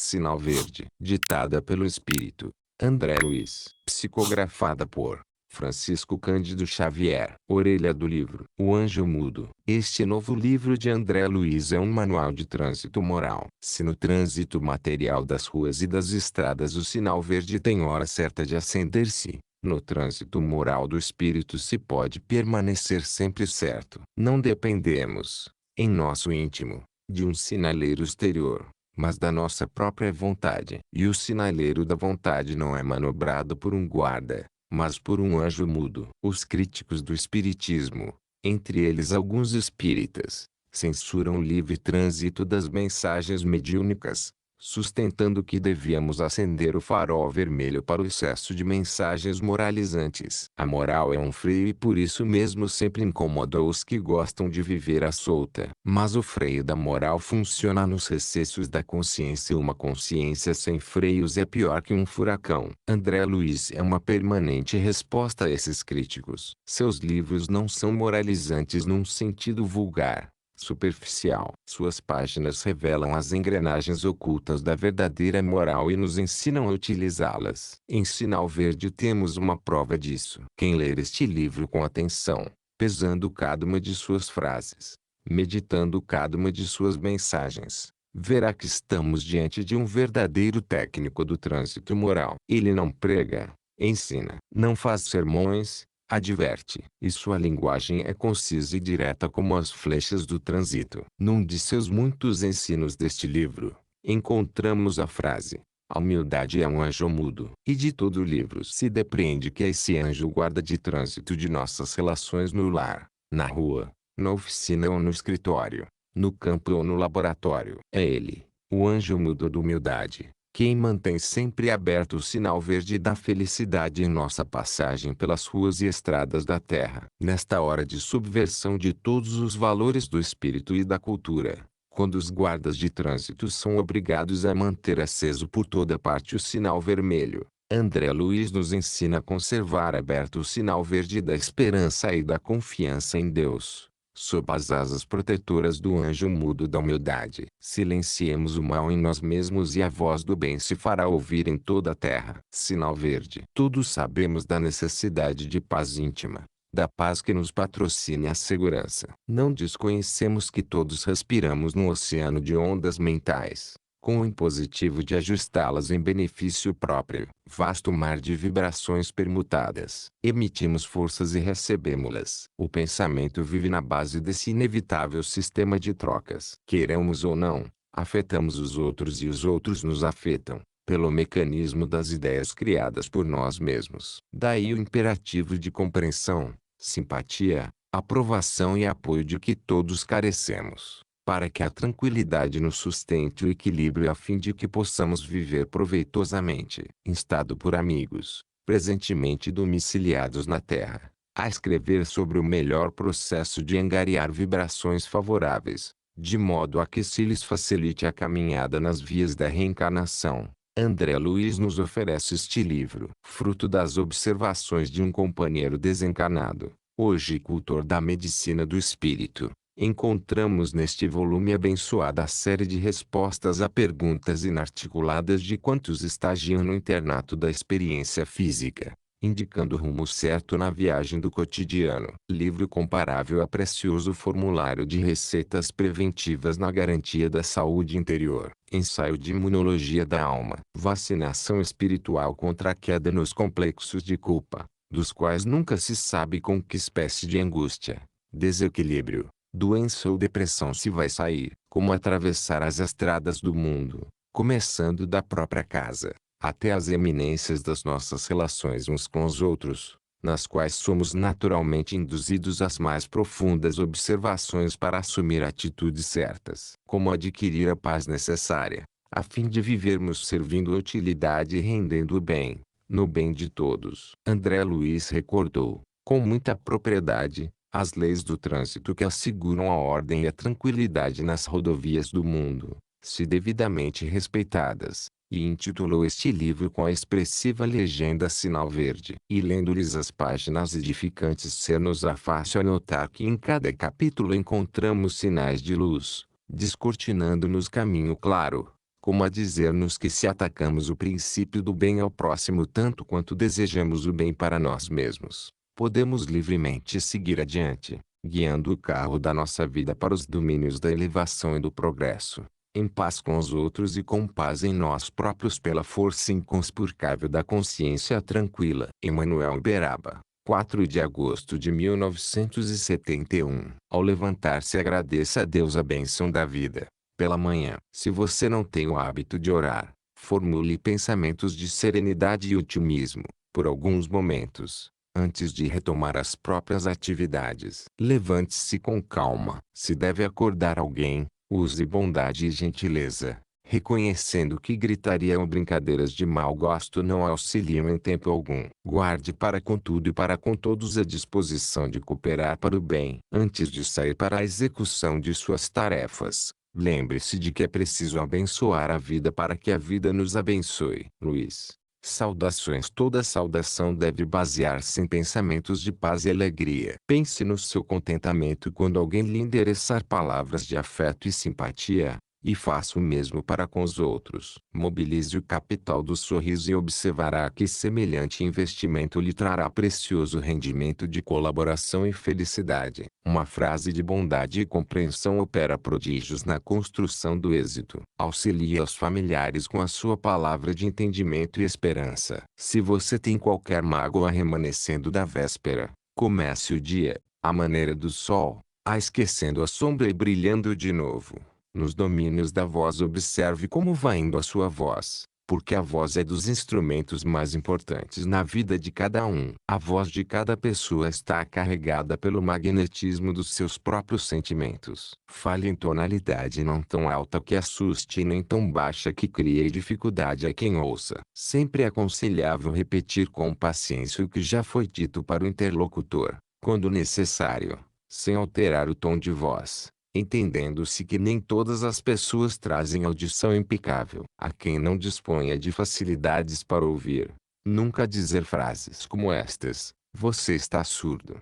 Sinal Verde. Ditada pelo Espírito André Luiz. Psicografada por Francisco Cândido Xavier. Orelha do livro O Anjo Mudo. Este novo livro de André Luiz é um manual de trânsito moral. Se no trânsito material das ruas e das estradas o sinal verde tem hora certa de acender-se, no trânsito moral do espírito se pode permanecer sempre certo. Não dependemos, em nosso íntimo, de um sinaleiro exterior, mas da nossa própria vontade. E o sinaleiro da vontade não é manobrado por um guarda, mas por um anjo mudo. Os críticos do espiritismo, entre eles alguns espíritas, censuram o livre trânsito das mensagens mediúnicas, sustentando que devíamos acender o farol vermelho para o excesso de mensagens moralizantes. A moral é um freio e por isso mesmo sempre incomoda os que gostam de viver à solta. Mas o freio da moral funciona nos recessos da consciência e uma consciência sem freios é pior que um furacão. André Luiz é uma permanente resposta a esses críticos. Seus livros não são moralizantes num sentido vulgar, superficial. Suas páginas revelam as engrenagens ocultas da verdadeira moral e nos ensinam a utilizá-las. Em Sinal Verde temos uma prova disso. Quem ler este livro com atenção, pesando cada uma de suas frases, meditando cada uma de suas mensagens, verá que estamos diante de um verdadeiro técnico do trânsito moral. Ele não prega, ensina, não faz sermões, adverte. E sua linguagem é concisa e direta como as flechas do trânsito. Num de seus muitos ensinos deste livro, encontramos a frase: a humildade é um anjo mudo. E de todo o livro se depreende que é esse anjo guarda de trânsito de nossas relações no lar, na rua, na oficina ou no escritório, no campo ou no laboratório. É ele, o anjo mudo da humildade, quem mantém sempre aberto o sinal verde da felicidade em nossa passagem pelas ruas e estradas da terra. Nesta hora de subversão de todos os valores do espírito e da cultura, quando os guardas de trânsito são obrigados a manter aceso por toda parte o sinal vermelho, André Luiz nos ensina a conservar aberto o sinal verde da esperança e da confiança em Deus, sob as asas protetoras do anjo mudo da humildade. Silenciemos o mal em nós mesmos e a voz do bem se fará ouvir em toda a terra. Sinal Verde. Todos sabemos da necessidade de paz íntima, da paz que nos patrocine a segurança. Não desconhecemos que todos respiramos num oceano de ondas mentais, com o impositivo de ajustá-las em benefício próprio. Vasto mar de vibrações permutadas. Emitimos forças e recebemos-las. O pensamento vive na base desse inevitável sistema de trocas. Queiramos ou não, afetamos os outros e os outros nos afetam, pelo mecanismo das ideias criadas por nós mesmos. Daí o imperativo de compreensão, simpatia, aprovação e apoio de que todos carecemos, para que a tranquilidade nos sustente o equilíbrio a fim de que possamos viver proveitosamente. Instado por amigos, presentemente domiciliados na Terra, a escrever sobre o melhor processo de angariar vibrações favoráveis, de modo a que se lhes facilite a caminhada nas vias da reencarnação, André Luiz nos oferece este livro. Fruto das observações de um companheiro desencarnado, hoje cultor da medicina do espírito, encontramos neste volume abençoada a série de respostas a perguntas inarticuladas de quantos estagiam no internato da experiência física, indicando o rumo certo na viagem do cotidiano. Livro comparável a precioso formulário de receitas preventivas na garantia da saúde interior. Ensaio de imunologia da alma. Vacinação espiritual contra a queda nos complexos de culpa, dos quais nunca se sabe com que espécie de angústia, desequilíbrio, doença ou depressão se vai sair. Como atravessar as estradas do mundo, começando da própria casa, até as eminências das nossas relações uns com os outros, nas quais somos naturalmente induzidos às mais profundas observações para assumir atitudes certas. Como adquirir a paz necessária, a fim de vivermos servindo a utilidade e rendendo o bem, no bem de todos. André Luiz recordou, com muita propriedade, as leis do trânsito que asseguram a ordem e a tranquilidade nas rodovias do mundo, se devidamente respeitadas, e intitulou este livro com a expressiva legenda Sinal Verde. E lendo-lhes as páginas edificantes ser-nos-á fácil anotar que em cada capítulo encontramos sinais de luz, descortinando-nos caminho claro, como a dizer-nos que se atacamos o princípio do bem ao próximo tanto quanto desejamos o bem para nós mesmos, podemos livremente seguir adiante, guiando o carro da nossa vida para os domínios da elevação e do progresso, em paz com os outros e com paz em nós próprios pela força inconspurcável da consciência tranquila. Emmanuel Uberaba, 4 de agosto de 1971. Ao levantar-se, agradeça a Deus a bênção da vida. Pela manhã, se você não tem o hábito de orar, formule pensamentos de serenidade e otimismo, por alguns momentos, antes de retomar as próprias atividades. Levante-se com calma. Se deve acordar alguém, use bondade e gentileza, reconhecendo que gritaria ou brincadeiras de mau gosto não auxiliam em tempo algum. Guarde para com tudo e para com todos a disposição de cooperar para o bem. Antes de sair para a execução de suas tarefas, lembre-se de que é preciso abençoar a vida para que a vida nos abençoe. Luiz. Saudações. Toda saudação deve basear-se em pensamentos de paz e alegria. Pense no seu contentamento quando alguém lhe endereçar palavras de afeto e simpatia, e faça o mesmo para com os outros. Mobilize o capital do sorriso e observará que semelhante investimento lhe trará precioso rendimento de colaboração e felicidade. Uma frase de bondade e compreensão opera prodígios na construção do êxito. Auxilie os familiares com a sua palavra de entendimento e esperança. Se você tem qualquer mágoa remanescendo da véspera, comece o dia, à maneira do sol, esquecendo a sombra e brilhando de novo. Nos domínios da voz, observe como vai indo a sua voz, porque a voz é dos instrumentos mais importantes na vida de cada um. A voz de cada pessoa está carregada pelo magnetismo dos seus próprios sentimentos. Fale em tonalidade não tão alta que assuste e nem tão baixa que crie dificuldade a quem ouça. Sempre é aconselhável repetir com paciência o que já foi dito para o interlocutor, quando necessário, sem alterar o tom de voz, entendendo-se que nem todas as pessoas trazem audição impecável. A quem não disponha de facilidades para ouvir, nunca dizer frases como estas: você está surdo.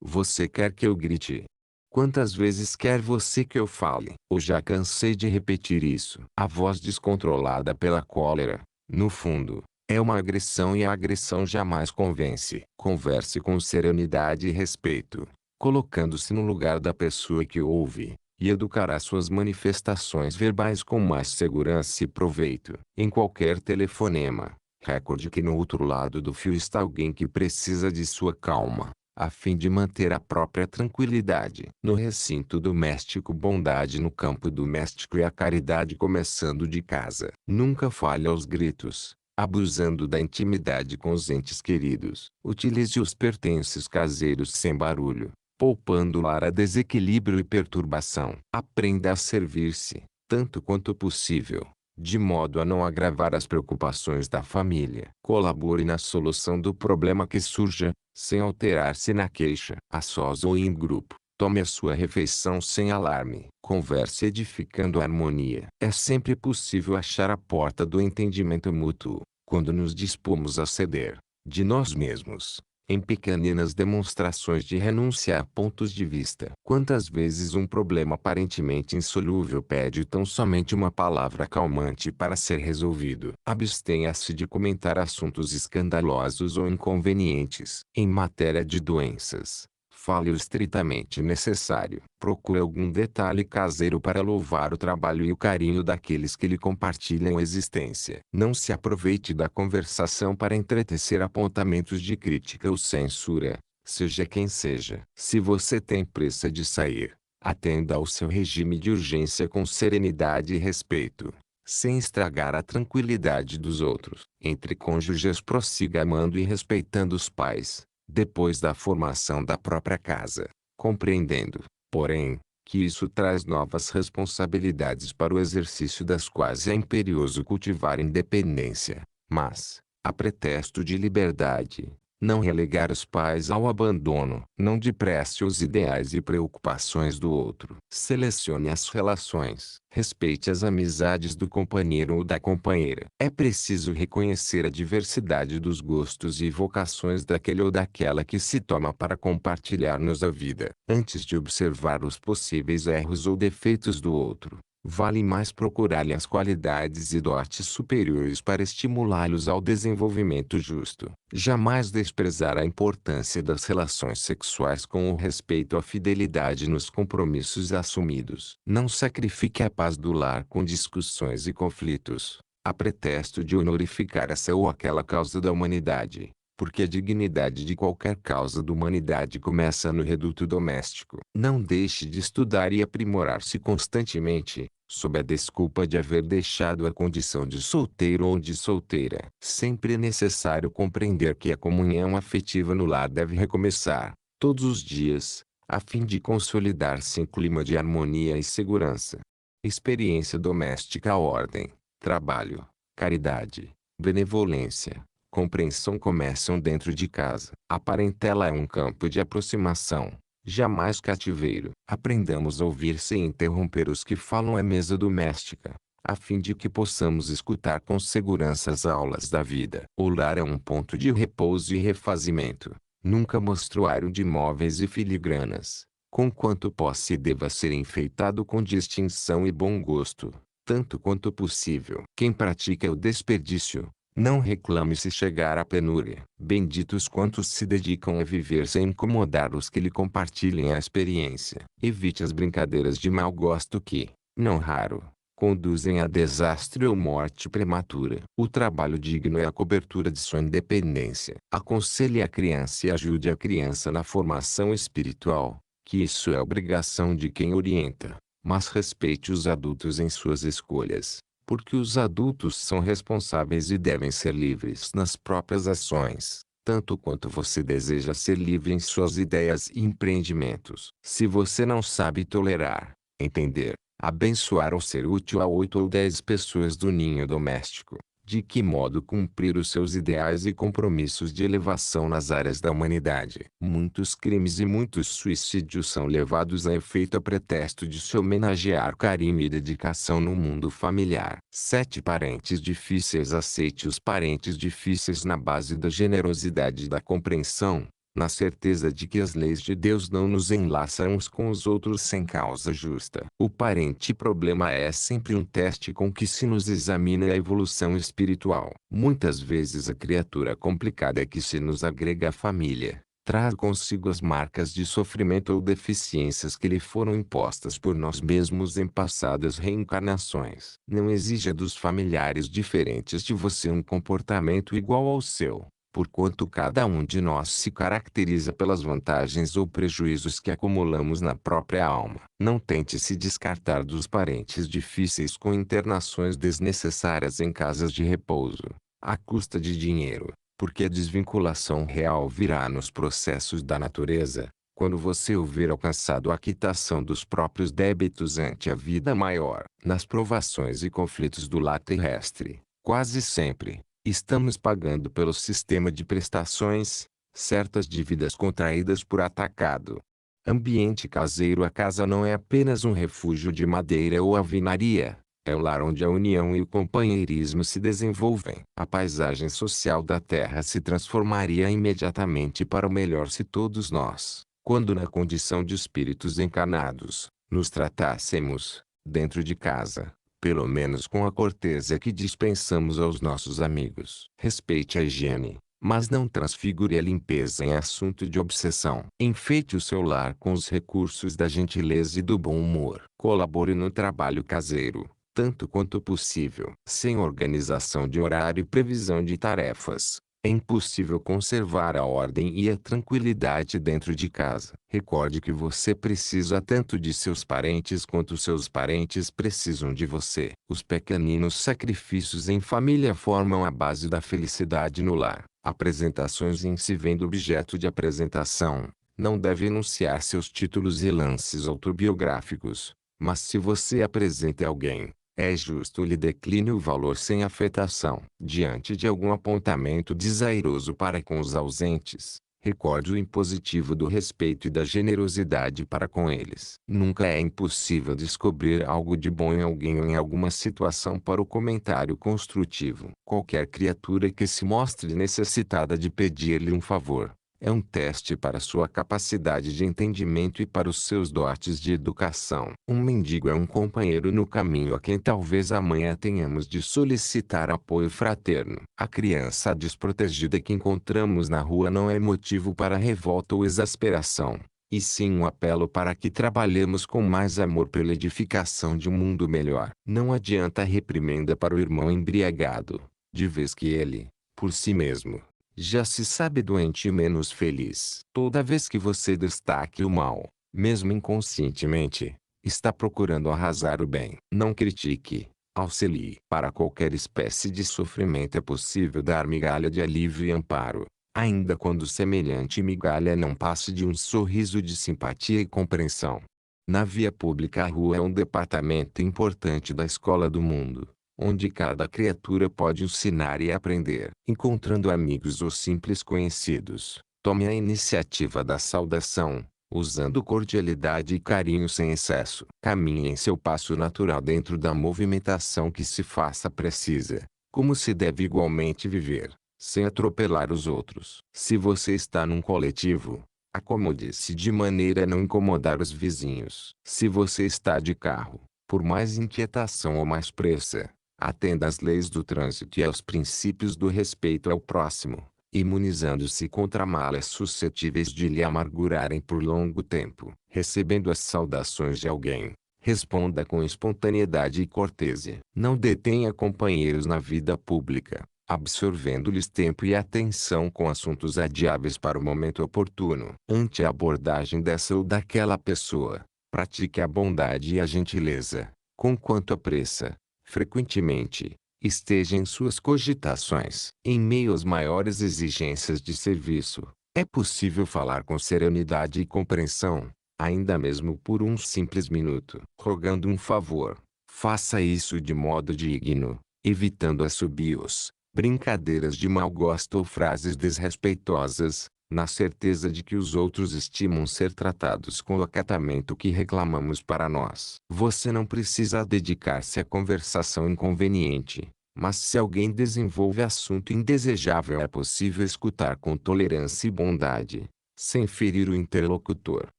Você quer que eu grite? Quantas vezes quer você que eu fale? Ou já cansei de repetir isso? A voz descontrolada pela cólera, no fundo, é uma agressão e a agressão jamais convence. Converse com serenidade e respeito, colocando-se no lugar da pessoa que ouve, e educará suas manifestações verbais com mais segurança e proveito. Em qualquer telefonema, recorde que no outro lado do fio está alguém que precisa de sua calma, a fim de manter a própria tranquilidade. No recinto doméstico, bondade no campo doméstico e a caridade começando de casa. Nunca fale aos gritos, abusando da intimidade com os entes queridos. Utilize os pertences caseiros sem barulho, poupando o lar a desequilíbrio e perturbação. Aprenda a servir-se, tanto quanto possível, de modo a não agravar as preocupações da família. Colabore na solução do problema que surja, sem alterar-se na queixa. A sós ou em grupo, tome a sua refeição sem alarme. Converse edificando a harmonia. É sempre possível achar a porta do entendimento mútuo, quando nos dispomos a ceder, de nós mesmos, em pequeninas demonstrações de renúncia a pontos de vista. Quantas vezes um problema aparentemente insolúvel pede tão somente uma palavra calmante para ser resolvido? Abstenha-se de comentar assuntos escandalosos ou inconvenientes. Em matéria de doenças, fale o estritamente necessário. Procure algum detalhe caseiro para louvar o trabalho e o carinho daqueles que lhe compartilham a existência. Não se aproveite da conversação para entretecer apontamentos de crítica ou censura, seja quem seja. Se você tem pressa de sair, atenda ao seu regime de urgência com serenidade e respeito, sem estragar a tranquilidade dos outros. Entre cônjuges, prossiga amando e respeitando os pais, depois da formação da própria casa, compreendendo, porém, que isso traz novas responsabilidades para o exercício das quais é imperioso cultivar independência, mas, a pretexto de liberdade, não relegar os pais ao abandono. Não deprece os ideais e preocupações do outro. Selecione as relações. Respeite as amizades do companheiro ou da companheira. É preciso reconhecer a diversidade dos gostos e vocações daquele ou daquela que se toma para compartilhar-nos a vida, antes de observar os possíveis erros ou defeitos do outro. Vale mais procurar-lhe as qualidades e dotes superiores para estimulá-los ao desenvolvimento justo. Jamais desprezar a importância das relações sexuais com o respeito à fidelidade nos compromissos assumidos. Não sacrifique a paz do lar com discussões e conflitos, a pretexto de honorificar essa ou aquela causa da humanidade. Porque a dignidade de qualquer causa da humanidade começa no reduto doméstico. Não deixe de estudar e aprimorar-se constantemente, sob a desculpa de haver deixado a condição de solteiro ou de solteira. Sempre é necessário compreender que a comunhão afetiva no lar deve recomeçar, todos os dias, a fim de consolidar-se em clima de harmonia e segurança. Experiência doméstica, ordem, trabalho, caridade, benevolência, compreensão começam dentro de casa. A parentela é um campo de aproximação, jamais cativeiro. Aprendamos a ouvir sem interromper os que falam à mesa doméstica, a fim de que possamos escutar com segurança as aulas da vida. O lar é um ponto de repouso e refazimento, nunca mostruário de móveis e filigranas, conquanto possa e deva ser enfeitado com distinção e bom gosto, tanto quanto possível. Quem pratica o desperdício, não reclame se chegar à penúria. Benditos quantos se dedicam a viver sem incomodar os que lhe compartilhem a experiência. Evite as brincadeiras de mau gosto que, não raro, conduzem a desastre ou morte prematura. O trabalho digno é a cobertura de sua independência. Aconselhe a criança e ajude a criança na formação espiritual, que isso é obrigação de quem orienta, mas respeite os adultos em suas escolhas, porque os adultos são responsáveis e devem ser livres nas próprias ações, tanto quanto você deseja ser livre em suas ideias e empreendimentos. Se você não sabe tolerar, entender, abençoar ou ser útil a 8 ou 10 pessoas do ninho doméstico, de que modo cumprir os seus ideais e compromissos de elevação nas áreas da humanidade? Muitos crimes e muitos suicídios são levados a efeito a pretexto de se homenagear carinho e dedicação no mundo familiar. 7 parentes difíceis. Aceite os parentes difíceis na base da generosidade e da compreensão, na certeza de que as leis de Deus não nos enlaçam uns com os outros sem causa justa. O parente problema é sempre um teste com que se nos examina a evolução espiritual. Muitas vezes a criatura complicada que se nos agrega à família, traz consigo as marcas de sofrimento ou deficiências que lhe foram impostas por nós mesmos em passadas reencarnações. Não exija dos familiares diferentes de você um comportamento igual ao seu, porquanto cada um de nós se caracteriza pelas vantagens ou prejuízos que acumulamos na própria alma. Não tente se descartar dos parentes difíceis com internações desnecessárias em casas de repouso, à custa de dinheiro, porque a desvinculação real virá nos processos da natureza, quando você houver alcançado a quitação dos próprios débitos ante a vida maior. Nas provações e conflitos do lar terrestre, quase sempre, estamos pagando pelo sistema de prestações, certas dívidas contraídas por atacado. Ambiente caseiro. A casa não é apenas um refúgio de madeira ou alvenaria, é o lar onde a união e o companheirismo se desenvolvem. A paisagem social da Terra se transformaria imediatamente para o melhor se todos nós, quando na condição de espíritos encarnados, nos tratássemos, dentro de casa, pelo menos com a cortesia que dispensamos aos nossos amigos. Respeite a higiene, mas não transfigure a limpeza em assunto de obsessão. Enfeite o seu lar com os recursos da gentileza e do bom humor. Colabore no trabalho caseiro, tanto quanto possível. Sem organização de horário e previsão de tarefas, é impossível conservar a ordem e a tranquilidade dentro de casa. Recorde que você precisa tanto de seus parentes quanto seus parentes precisam de você. Os pequeninos sacrifícios em família formam a base da felicidade no lar. Apresentações. Em se vendo objeto de apresentação, não deve enunciar seus títulos e lances autobiográficos, mas se você apresenta alguém, é justo lhe decline o valor sem afetação. Diante de algum apontamento desairoso para com os ausentes, recorde o impositivo do respeito e da generosidade para com eles. Nunca é impossível descobrir algo de bom em alguém ou em alguma situação para o comentário construtivo. Qualquer criatura que se mostre necessitada de pedir-lhe um favor, É um teste para sua capacidade de entendimento e para os seus dotes de educação. Um mendigo é um companheiro no caminho a quem talvez amanhã tenhamos de solicitar apoio fraterno. A criança desprotegida que encontramos na rua não é motivo para revolta ou exasperação, e sim um apelo para que trabalhemos com mais amor pela edificação de um mundo melhor. Não adianta reprimenda para o irmão embriagado, de vez que ele, por si mesmo, já se sabe doente e menos feliz. Toda vez que você destaque o mal, mesmo inconscientemente, está procurando arrasar o bem. Não critique, auxilie. Para qualquer espécie de sofrimento é possível dar migalha de alívio e amparo, ainda quando semelhante migalha não passe de um sorriso de simpatia e compreensão. Na via pública, a rua é um departamento importante da escola do mundo, onde cada criatura pode ensinar e aprender. Encontrando amigos ou simples conhecidos, tome a iniciativa da saudação, usando cordialidade e carinho sem excesso. Caminhe em seu passo natural dentro da movimentação que se faça precisa, como se deve igualmente viver, sem atropelar os outros. Se você está num coletivo, acomode-se de maneira a não incomodar os vizinhos. Se você está de carro, por mais inquietação ou mais pressa, atenda às leis do trânsito e aos princípios do respeito ao próximo, imunizando-se contra malas suscetíveis de lhe amargurarem por longo tempo. Recebendo as saudações de alguém, responda com espontaneidade e cortesia. Não detenha companheiros na vida pública, absorvendo-lhes tempo e atenção com assuntos adiáveis para o momento oportuno. Ante a abordagem dessa ou daquela pessoa, pratique a bondade e a gentileza, conquanto a pressa, frequentemente, esteja em suas cogitações. Em meio às maiores exigências de serviço, é possível falar com serenidade e compreensão, ainda mesmo por um simples minuto. Rogando um favor, faça isso de modo digno, evitando assobios, brincadeiras de mau gosto ou frases desrespeitosas, na certeza de que os outros estimam ser tratados com o acatamento que reclamamos para nós. Você não precisa dedicar-se à conversação inconveniente, mas se alguém desenvolve assunto indesejável é possível escutar com tolerância e bondade, sem ferir o interlocutor.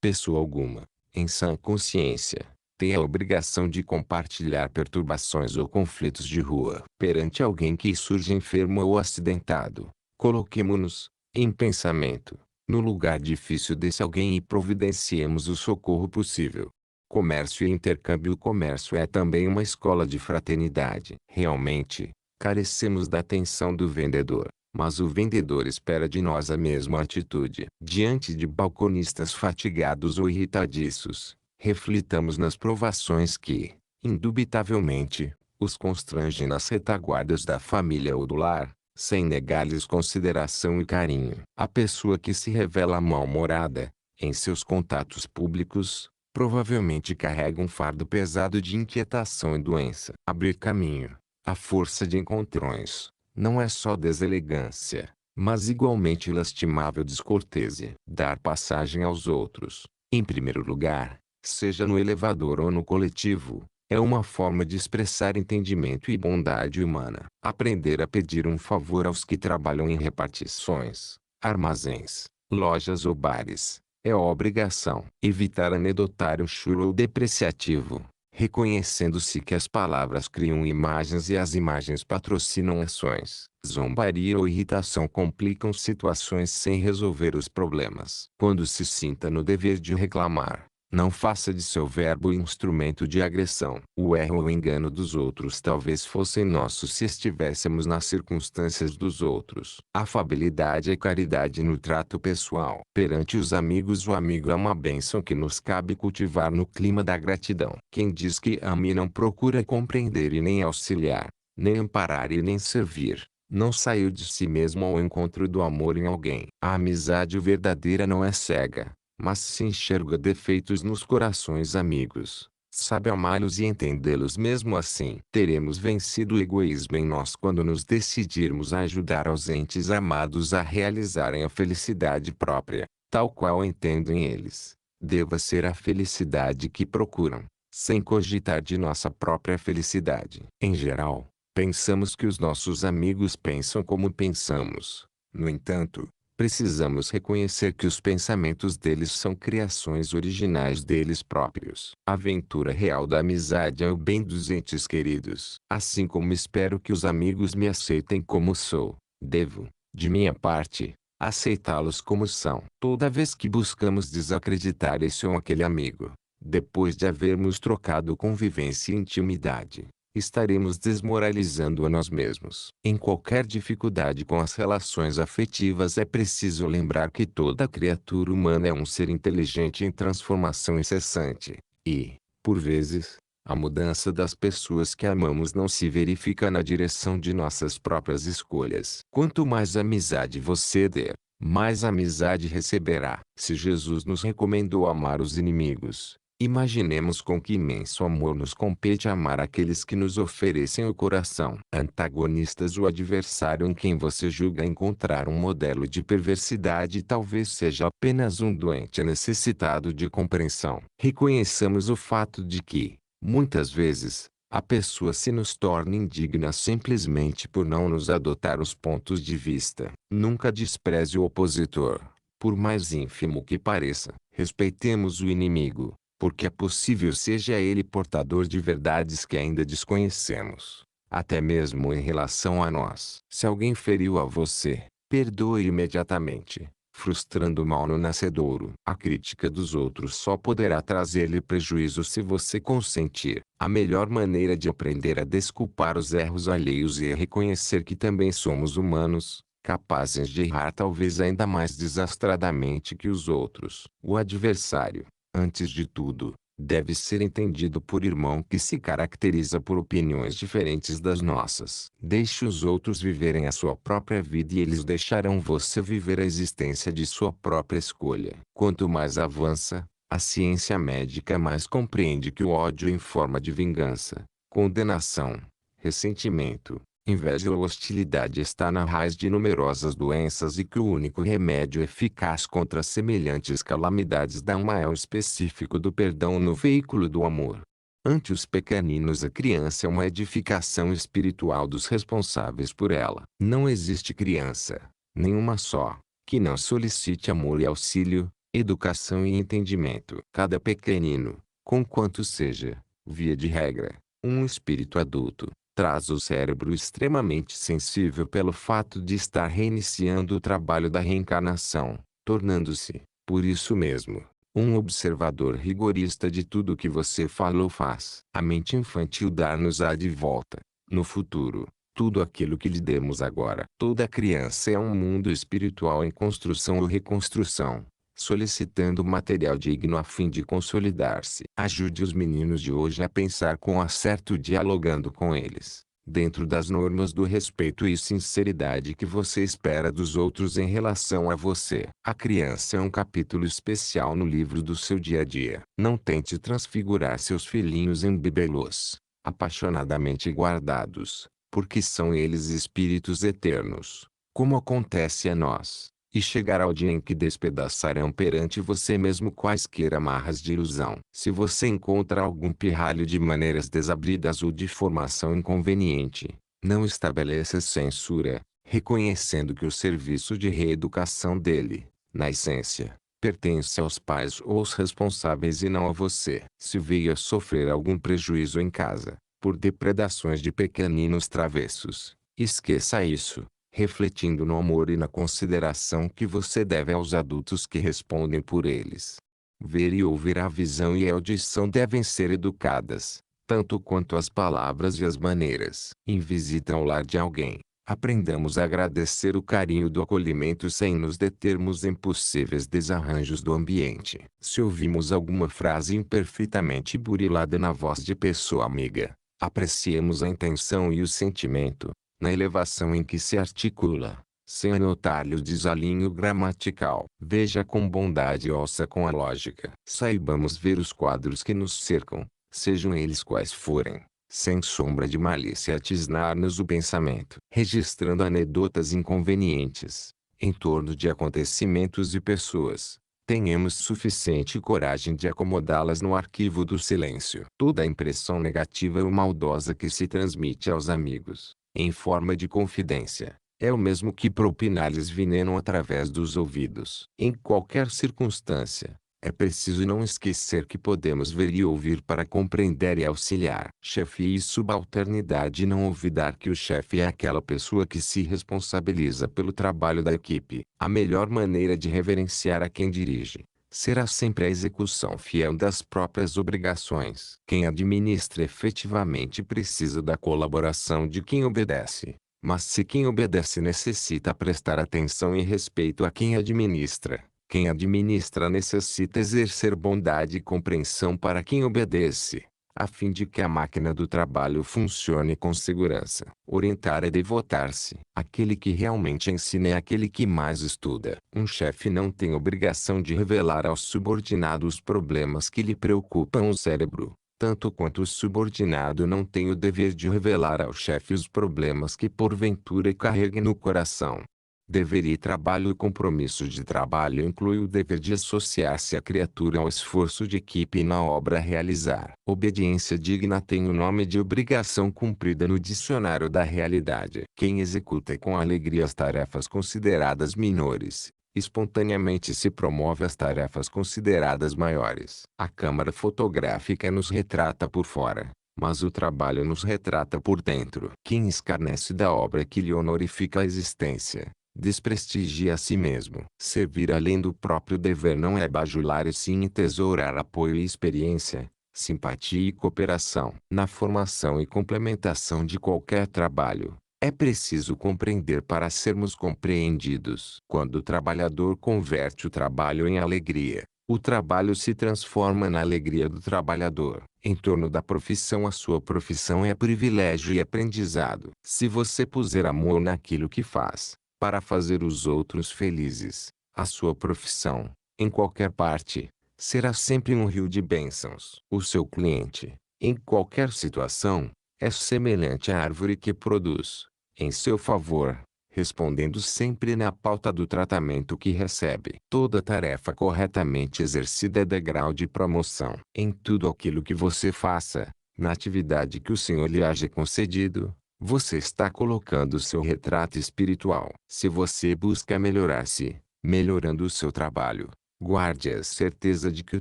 Pessoa alguma, em sã consciência, tem a obrigação de compartilhar perturbações ou conflitos de rua. Perante alguém que surge enfermo ou acidentado, coloquemo-nos, em pensamento, no lugar difícil desse alguém e providenciemos o socorro possível. Comércio e intercâmbio. O comércio é também uma escola de fraternidade. Realmente, carecemos da atenção do vendedor, mas o vendedor espera de nós a mesma atitude. Diante de balconistas fatigados ou irritadiços, reflitamos nas provações que, indubitavelmente, os constrangem nas retaguardas da família ou do lar, sem negar-lhes consideração e carinho. A pessoa que se revela mal-humorada, em seus contatos públicos, provavelmente carrega um fardo pesado de inquietação e doença. Abrir caminho, à força de encontrões, não é só deselegância, mas igualmente lastimável descortesia. Dar passagem aos outros, em primeiro lugar, seja no elevador ou no coletivo, é uma forma de expressar entendimento e bondade humana. Aprender a pedir um favor aos que trabalham em repartições, armazéns, lojas ou bares, é obrigação. Evitar anedotário chulo ou depreciativo, reconhecendo-se que as palavras criam imagens e as imagens patrocinam ações. Zombaria ou irritação complicam situações sem resolver os problemas. Quando se sinta no dever de reclamar, não faça de seu verbo instrumento de agressão. O erro ou engano dos outros talvez fossem nossos se estivéssemos nas circunstâncias dos outros. Afabilidade e caridade no trato pessoal. Perante os amigos, o amigo é uma bênção que nos cabe cultivar no clima da gratidão. Quem diz que ama e não procura compreender e nem auxiliar, nem amparar e nem servir, não saiu de si mesmo ao encontro do amor em alguém. A amizade verdadeira não é cega, mas se enxerga defeitos nos corações amigos, sabe amá-los e entendê-los. Mesmo assim, teremos vencido o egoísmo em nós quando nos decidirmos a ajudar aos entes amados a realizarem a felicidade própria, tal qual entendem eles, deva ser a felicidade que procuram, sem cogitar de nossa própria felicidade. Em geral, pensamos que os nossos amigos pensam como pensamos. No entanto, Precisamos reconhecer que os pensamentos deles são criações originais deles próprios. A aventura real da amizade é o bem dos entes queridos. Assim como espero que os amigos me aceitem como sou, devo, de minha parte, aceitá-los como são. Toda vez que buscamos desacreditar esse ou aquele amigo, depois de havermos trocado convivência e intimidade, estaremos desmoralizando a nós mesmos. Em qualquer dificuldade com as relações afetivas é preciso lembrar que toda criatura humana é um ser inteligente em transformação incessante, e, por vezes, a mudança das pessoas que amamos não se verifica na direção de nossas próprias escolhas. Quanto mais amizade você der, mais amizade receberá. Se Jesus nos recomendou amar os inimigos, imaginemos com que imenso amor nos compete amar aqueles que nos oferecem o coração. Antagonistas. O adversário em quem você julga encontrar um modelo de perversidade talvez seja apenas um doente necessitado de compreensão. Reconheçamos o fato de que, muitas vezes, a pessoa se nos torna indigna simplesmente por não nos adotar os pontos de vista. Nunca despreze o opositor, por mais ínfimo que pareça. Respeitemos o inimigo, porque é possível seja ele portador de verdades que ainda desconhecemos, até mesmo em relação a nós. Se alguém feriu a você, perdoe imediatamente, frustrando o mal no nascedouro. A crítica dos outros só poderá trazer-lhe prejuízo se você consentir. A melhor maneira de aprender a desculpar os erros alheios é reconhecer que também somos humanos, capazes de errar talvez ainda mais desastradamente que os outros. O adversário, antes de tudo, deve ser entendido por irmão que se caracteriza por opiniões diferentes das nossas. Deixe os outros viverem a sua própria vida e eles deixarão você viver a existência de sua própria escolha. Quanto mais avança, a ciência médica mais compreende que o ódio em forma de vingança, condenação, ressentimento, inveja ou hostilidade está na raiz de numerosas doenças e que o único remédio eficaz contra semelhantes calamidades dá um maior específico do perdão no veículo do amor. Ante os pequeninos, a criança é uma edificação espiritual dos responsáveis por ela. Não existe criança, nenhuma só, que não solicite amor e auxílio, educação e entendimento. Cada pequenino, conquanto seja, via de regra, um espírito adulto, traz o cérebro extremamente sensível pelo fato de estar reiniciando o trabalho da reencarnação, tornando-se, por isso mesmo, um observador rigorista de tudo que você fala ou faz. A mente infantil dar-nos-á de volta, no futuro, tudo aquilo que lhe demos agora. Toda criança é um mundo espiritual em construção ou reconstrução, solicitando material digno a fim de consolidar-se. Ajude os meninos de hoje a pensar com acerto dialogando com eles, dentro das normas do respeito e sinceridade que você espera dos outros em relação a você. A criança é um capítulo especial no livro do seu dia a dia. Não tente transfigurar seus filhinhos em bibelôs, apaixonadamente guardados, porque são eles espíritos eternos, como acontece a nós. E chegará o dia em que despedaçarão perante você mesmo quaisquer amarras de ilusão. Se você encontra algum pirralho de maneiras desabridas ou de formação inconveniente, não estabeleça censura, reconhecendo que o serviço de reeducação dele, na essência, pertence aos pais ou aos responsáveis e não a você. Se veio a sofrer algum prejuízo em casa, por depredações de pequeninos travessos, esqueça isso, refletindo no amor e na consideração que você deve aos adultos que respondem por eles. Ver e ouvir, a visão e a audição devem ser educadas, tanto quanto as palavras e as maneiras. Em visita ao lar de alguém, aprendamos a agradecer o carinho do acolhimento sem nos determos em possíveis desarranjos do ambiente. Se ouvimos alguma frase imperfeitamente burilada na voz de pessoa amiga, apreciemos a intenção e o sentimento, na elevação em que se articula, sem anotar-lhe o desalinho gramatical. Veja com bondade e ouça com a lógica. Saibamos ver os quadros que nos cercam, sejam eles quais forem, sem sombra de malícia atisnar-nos o pensamento. Registrando anedotas inconvenientes, em torno de acontecimentos e pessoas, tenhamos suficiente coragem de acomodá-las no arquivo do silêncio. Toda impressão negativa ou maldosa que se transmite aos amigos, em forma de confidência, É o mesmo que propinar-lhes veneno através dos ouvidos. Em qualquer circunstância, é preciso não esquecer que podemos ver e ouvir para compreender e auxiliar. Chefia e subalternidade. Não olvidar que o chefe é aquela pessoa que se responsabiliza pelo trabalho da equipe. A melhor maneira de reverenciar a quem dirige será sempre a execução fiel das próprias obrigações. Quem administra efetivamente precisa da colaboração de quem obedece. Mas se quem obedece necessita prestar atenção e respeito a quem administra, quem administra necessita exercer bondade e compreensão para quem obedece, a fim de que a máquina do trabalho funcione com segurança. Orientar é devotar-se. Aquele que realmente ensina é aquele que mais estuda. Um chefe não tem obrigação de revelar aos subordinados os problemas que lhe preocupam o cérebro, tanto quanto o subordinado não tem o dever de revelar ao chefe os problemas que porventura carregue no coração. Dever e trabalho. O compromisso de trabalho inclui o dever de associar-se à criatura ao esforço de equipe na obra a realizar. Obediência digna tem o nome de obrigação cumprida no dicionário da realidade. Quem executa com alegria as tarefas consideradas menores, espontaneamente se promove às tarefas consideradas maiores. A câmara fotográfica nos retrata por fora, mas o trabalho nos retrata por dentro. Quem escarnece da obra que lhe honorifica a existência, desprestigia a si mesmo. Servir além do próprio dever não é bajular e sim entesourar apoio e experiência, simpatia e cooperação. Na formação e complementação de qualquer trabalho, é preciso compreender para sermos compreendidos. Quando o trabalhador converte o trabalho em alegria, o trabalho se transforma na alegria do trabalhador. Em torno da profissão. A sua profissão é privilégio e aprendizado. Se você puser amor naquilo que faz, para fazer os outros felizes, a sua profissão, em qualquer parte, será sempre um rio de bênçãos. O seu cliente, em qualquer situação, é semelhante à árvore que produz, em seu favor, respondendo sempre na pauta do tratamento que recebe. Toda tarefa corretamente exercida é degrau de promoção. Em tudo aquilo que você faça, na atividade que o Senhor lhe haja concedido, você está colocando seu retrato espiritual. Se você busca melhorar-se, melhorando o seu trabalho, guarde a certeza de que o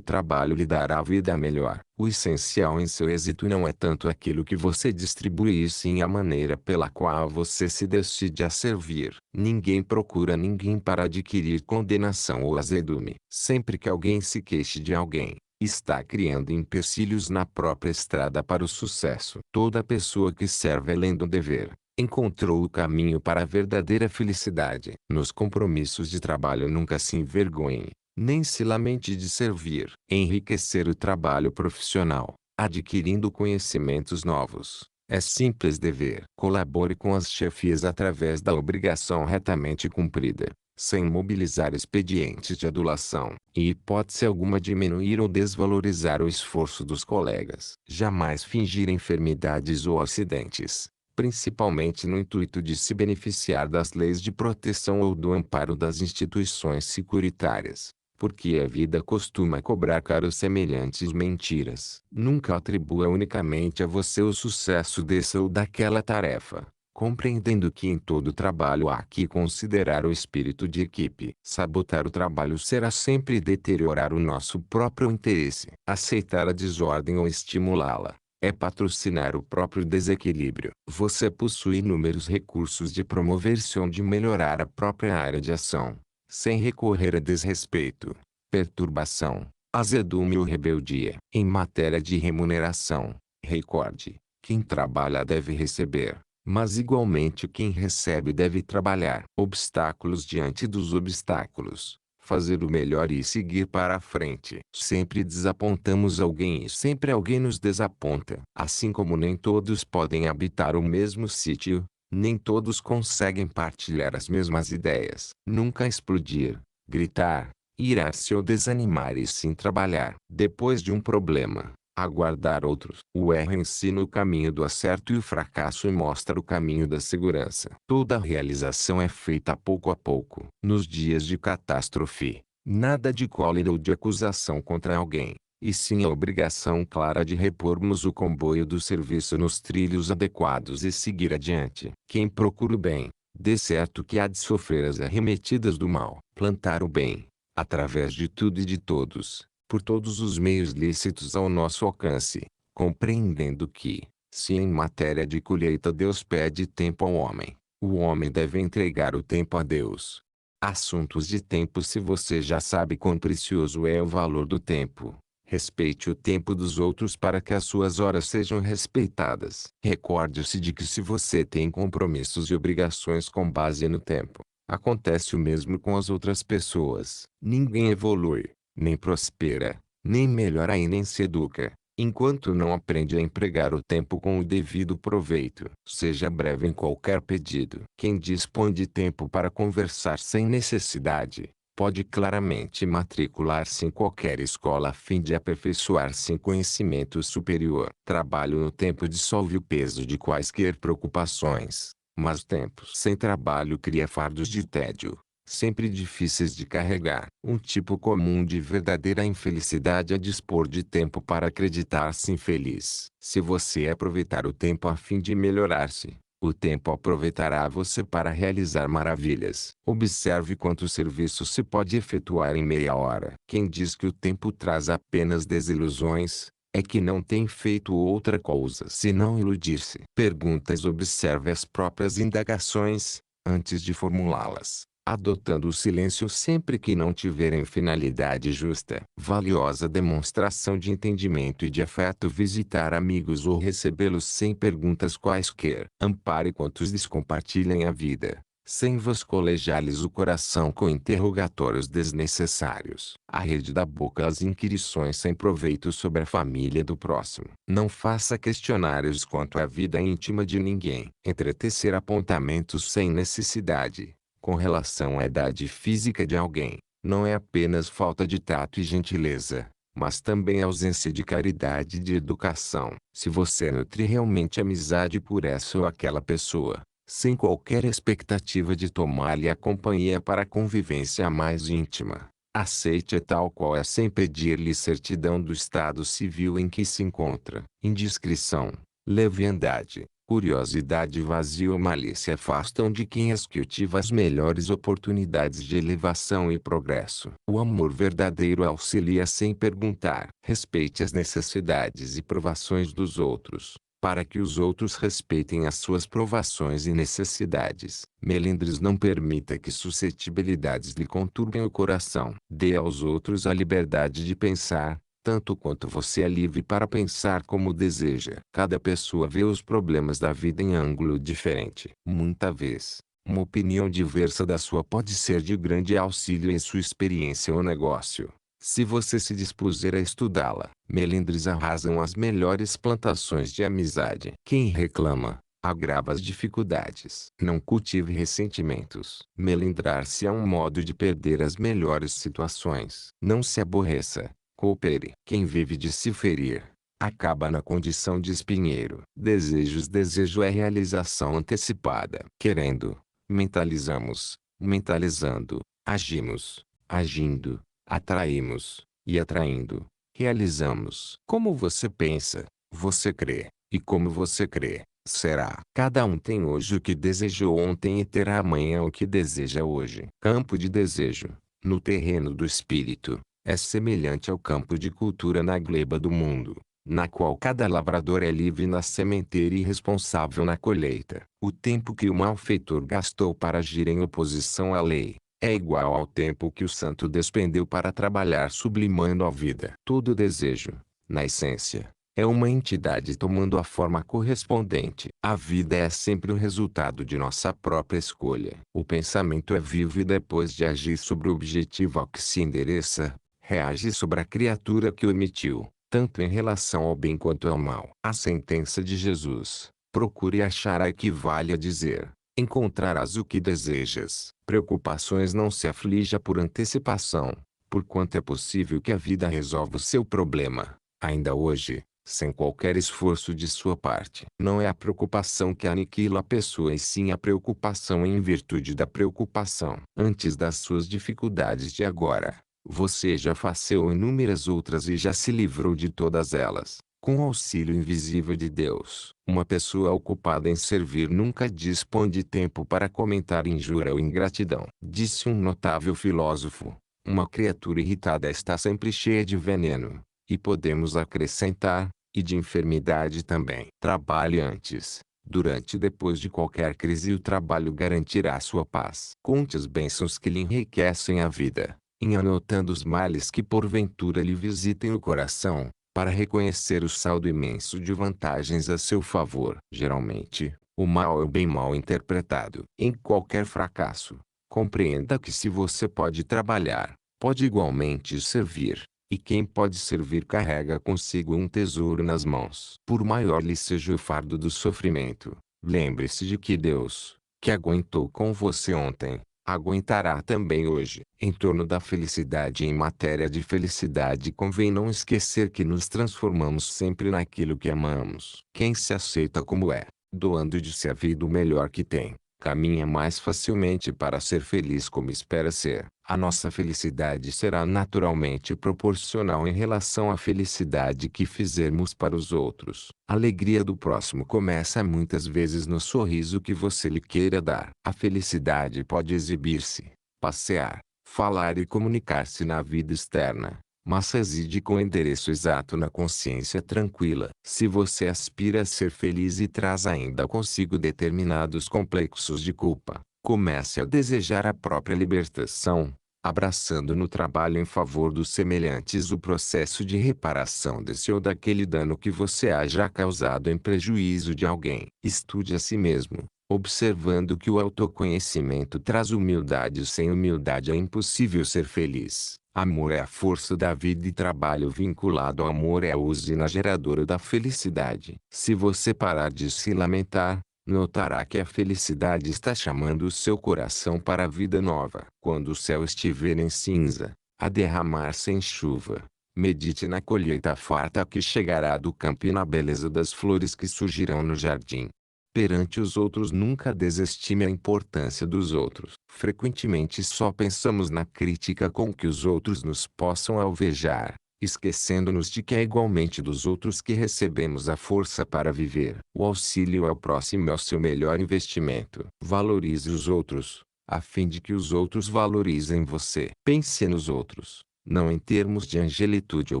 trabalho lhe dará vida melhor. O essencial em seu êxito não é tanto aquilo que você distribui e sim a maneira pela qual você se decide a servir. Ninguém procura ninguém para adquirir condenação ou azedume. Sempre que alguém se queixe de alguém, está criando empecilhos na própria estrada para o sucesso. Toda pessoa que serve além do dever, encontrou o caminho para a verdadeira felicidade. Nos compromissos de trabalho nunca se envergonhe, nem se lamente de servir. Enriquecer o trabalho profissional, adquirindo conhecimentos novos, é simples dever. Colabore com as chefias através da obrigação retamente cumprida, sem mobilizar expedientes de adulação, e hipótese alguma diminuir ou desvalorizar o esforço dos colegas. Jamais fingir enfermidades ou acidentes, principalmente no intuito de se beneficiar das leis de proteção ou do amparo das instituições securitárias, porque a vida costuma cobrar caro semelhantes mentiras. Nunca atribua unicamente a você o sucesso dessa ou daquela tarefa, compreendendo que em todo trabalho há que considerar o espírito de equipe. Sabotar o trabalho será sempre deteriorar o nosso próprio interesse. Aceitar a desordem ou estimulá-la é patrocinar o próprio desequilíbrio. Você possui inúmeros recursos de promover-se ou de melhorar a própria área de ação, sem recorrer a desrespeito, perturbação, azedume ou rebeldia. Em matéria de remuneração, recorde: quem trabalha deve receber, mas igualmente quem recebe deve trabalhar. Obstáculos diante dos obstáculos, fazer o melhor e seguir para a frente. Sempre desapontamos alguém e sempre alguém nos desaponta. Assim como nem todos podem habitar o mesmo sítio, nem todos conseguem partilhar as mesmas ideias. Nunca explodir, gritar, irar-se ou desanimar e sim trabalhar. Depois de um problema, aguardar outros. O erro ensina o caminho do acerto e o fracasso mostra o caminho da segurança. Toda realização é feita pouco a pouco. Nos dias de catástrofe, nada de cólera ou de acusação contra alguém, e sim a obrigação clara de repormos o comboio do serviço nos trilhos adequados e seguir adiante. Quem procura o bem, De certo que há de sofrer as arremetidas do mal. Plantar o bem, através de tudo e de todos, por todos os meios lícitos ao nosso alcance, compreendendo que, se em matéria de colheita Deus pede tempo ao homem, o homem deve entregar o tempo a Deus. Assuntos de tempo. Se você já sabe quão precioso é o valor do tempo, respeite o tempo dos outros para que as suas horas sejam respeitadas. Recorde-se de que se você tem compromissos e obrigações com base no tempo, acontece o mesmo com as outras pessoas. Ninguém evolui, nem prospera, nem melhora e nem se educa, enquanto não aprende a empregar o tempo com o devido proveito. Seja breve em qualquer pedido. Quem dispõe de tempo para conversar sem necessidade, pode claramente matricular-se em qualquer escola a fim de aperfeiçoar-se em conhecimento superior. Trabalho no tempo dissolve o peso de quaisquer preocupações, mas tempo sem trabalho cria fardos de tédio, sempre difíceis de carregar. Um tipo comum de verdadeira infelicidade é dispor de tempo para acreditar-se infeliz. Se você aproveitar o tempo a fim de melhorar-se, o tempo aproveitará você para realizar maravilhas. Observe quanto serviço se pode efetuar em meia hora. Quem diz que o tempo traz apenas desilusões, é que não tem feito outra coisa senão iludir-se. Perguntas. Observe as próprias indagações, antes de formulá-las, adotando o silêncio sempre que não tiverem finalidade justa. Valiosa demonstração de entendimento e de afeto visitar amigos ou recebê-los sem perguntas quaisquer. Ampare quantos lhes compartilhem a vida, sem vasculhar-lhes o coração com interrogatórios desnecessários. A rede da boca às inquirições sem proveito sobre a família do próximo. Não faça questionários quanto à vida íntima de ninguém. Entretecer apontamentos sem necessidade, com relação à idade física de alguém, não é apenas falta de tato e gentileza, mas também ausência de caridade e de educação. Se você nutre realmente amizade por essa ou aquela pessoa, sem qualquer expectativa de tomar-lhe a companhia para a convivência mais íntima, aceite-a tal qual é sem pedir-lhe certidão do estado civil em que se encontra. Indiscrição, leviandade, curiosidade vazia ou malícia afastam de quem as cultiva as melhores oportunidades de elevação e progresso. O amor verdadeiro auxilia sem perguntar. Respeite as necessidades e provações dos outros, para que os outros respeitem as suas provações e necessidades. Melindres. Não permita que suscetibilidades lhe conturbem o coração. Dê aos outros a liberdade de pensar, tanto quanto você é livre para pensar como deseja. Cada pessoa vê os problemas da vida em ângulo diferente. Muita vez, uma opinião diversa da sua pode ser de grande auxílio em sua experiência ou negócio, se você se dispuser a estudá-la. Melindres arrasam as melhores plantações de amizade. Quem reclama, agrava as dificuldades. Não cultive ressentimentos. Melindrar-se é um modo de perder as melhores situações. Não se aborreça. Coopere. Quem vive de se ferir, acaba na condição de espinheiro. Desejos. Desejo é realização antecipada. Querendo, mentalizamos, mentalizando, agimos, agindo, atraímos, e atraindo, realizamos. Como você pensa, você crê, e como você crê, será. Cada um tem hoje o que desejou ontem e terá amanhã o que deseja hoje. Campo de desejo, no terreno do espírito, é semelhante ao campo de cultura na gleba do mundo, na qual cada lavrador é livre na sementeira e responsável na colheita. O tempo que o malfeitor gastou para agir em oposição à lei, é igual ao tempo que o santo despendeu para trabalhar sublimando a vida. Todo desejo, na essência, é uma entidade tomando a forma correspondente. A vida é sempre o resultado de nossa própria escolha. O pensamento é vivo e depois de agir sobre o objetivo ao que se endereça, reage sobre a criatura que o emitiu, tanto em relação ao bem quanto ao mal. A sentença de Jesus, procure achar, equivale a dizer: encontrarás o que desejas. Preocupações. Não se aflija por antecipação, porquanto é possível que a vida resolva o seu problema, ainda hoje, sem qualquer esforço de sua parte. Não é a preocupação que aniquila a pessoa e sim a preocupação em virtude da preocupação. Antes das suas dificuldades de agora, você já faceou inúmeras outras e já se livrou de todas elas. Com o auxílio invisível de Deus, uma pessoa ocupada em servir nunca dispõe de tempo para comentar injúria ou ingratidão. Disse um notável filósofo: uma criatura irritada está sempre cheia de veneno. E podemos acrescentar, e de enfermidade também. Trabalhe antes, durante e depois de qualquer crise, e o trabalho garantirá sua paz. Conte as bênçãos que lhe enriquecem a vida, anotando os males que porventura lhe visitem o coração, para reconhecer o saldo imenso de vantagens a seu favor. Geralmente, o mal é o bem mal interpretado. Em qualquer fracasso, compreenda que se você pode trabalhar, pode igualmente servir. E quem pode servir carrega consigo um tesouro nas mãos. Por maior lhe seja o fardo do sofrimento, lembre-se de que Deus, que aguentou com você ontem, aguentará também hoje. Em torno da felicidade e em matéria de felicidade, convém não esquecer que nos transformamos sempre naquilo que amamos. Quem se aceita como é, doando de si a vida o melhor que tem, caminha mais facilmente para ser feliz como espera ser. A nossa felicidade será naturalmente proporcional em relação à felicidade que fizermos para os outros. A alegria do próximo começa muitas vezes no sorriso que você lhe queira dar. A felicidade pode exibir-se, passear, falar e comunicar-se na vida externa, mas reside com endereço exato na consciência tranquila. Se você aspira a ser feliz e traz ainda consigo determinados complexos de culpa, comece a desejar a própria libertação, abraçando no trabalho em favor dos semelhantes o processo de reparação desse ou daquele dano que você haja causado em prejuízo de alguém. Estude a si mesmo, observando que o autoconhecimento traz humildade. Sem humildade é impossível ser feliz. Amor é a força da vida e trabalho vinculado ao amor é a usina geradora da felicidade. Se você parar de se lamentar, notará que a felicidade está chamando o seu coração para a vida nova. Quando o céu estiver em cinza, a derramar-se em chuva, medite na colheita farta que chegará do campo e na beleza das flores que surgirão no jardim. Perante os outros, nunca desestime a importância dos outros. Frequentemente só pensamos na crítica com que os outros nos possam alvejar, esquecendo-nos de que é igualmente dos outros que recebemos a força para viver. O auxílio ao próximo é o seu melhor investimento. Valorize os outros, a fim de que os outros valorizem você. Pense nos outros, não em termos de angelitude ou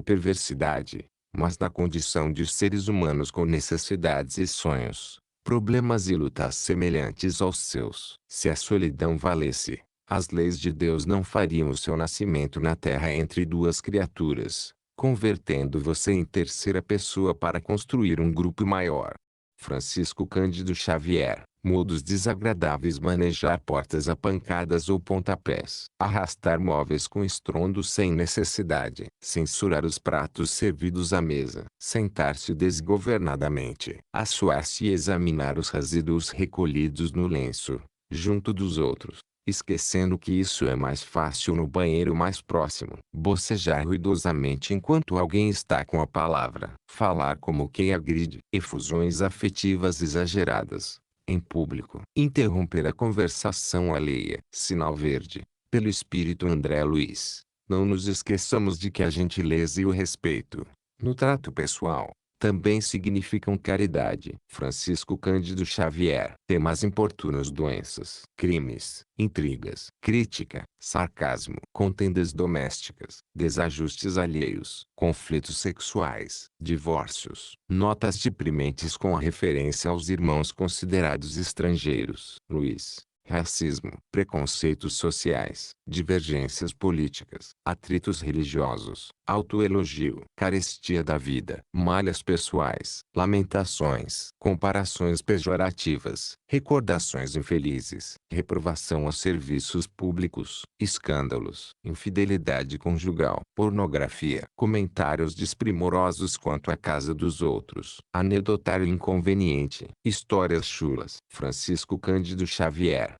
perversidade, mas na condição de seres humanos com necessidades e sonhos, problemas e lutas semelhantes aos seus. Se a solidão valesse, as leis de Deus não fariam o seu nascimento na terra entre duas criaturas, convertendo você em terceira pessoa para construir um grupo maior. Francisco Cândido Xavier. Modos desagradáveis: manejar portas a pancadas ou pontapés, arrastar móveis com estrondo sem necessidade, censurar os pratos servidos à mesa, sentar-se desgovernadamente, assoar-se e examinar os resíduos recolhidos no lenço, junto dos outros, esquecendo que isso é mais fácil no banheiro mais próximo, bocejar ruidosamente enquanto alguém está com a palavra, falar como quem agride, efusões afetivas exageradas em público, interromper a conversação alheia. Sinal verde, pelo espírito André Luiz. Não nos esqueçamos de que a gentileza e o respeito, no trato pessoal, também significam caridade. Francisco Cândido Xavier. Temas importunos: doenças, crimes, intrigas, crítica, sarcasmo, contendas domésticas, desajustes alheios, conflitos sexuais, divórcios, notas deprimentes com a referência aos irmãos considerados estrangeiros. Luiz. Racismo, preconceitos sociais, divergências políticas, atritos religiosos, autoelogio, carestia da vida, malhas pessoais, lamentações, comparações pejorativas, recordações infelizes, reprovação a serviços públicos, escândalos, infidelidade conjugal, pornografia, comentários desprimorosos quanto à casa dos outros, anedotário inconveniente, histórias chulas. Francisco Cândido Xavier.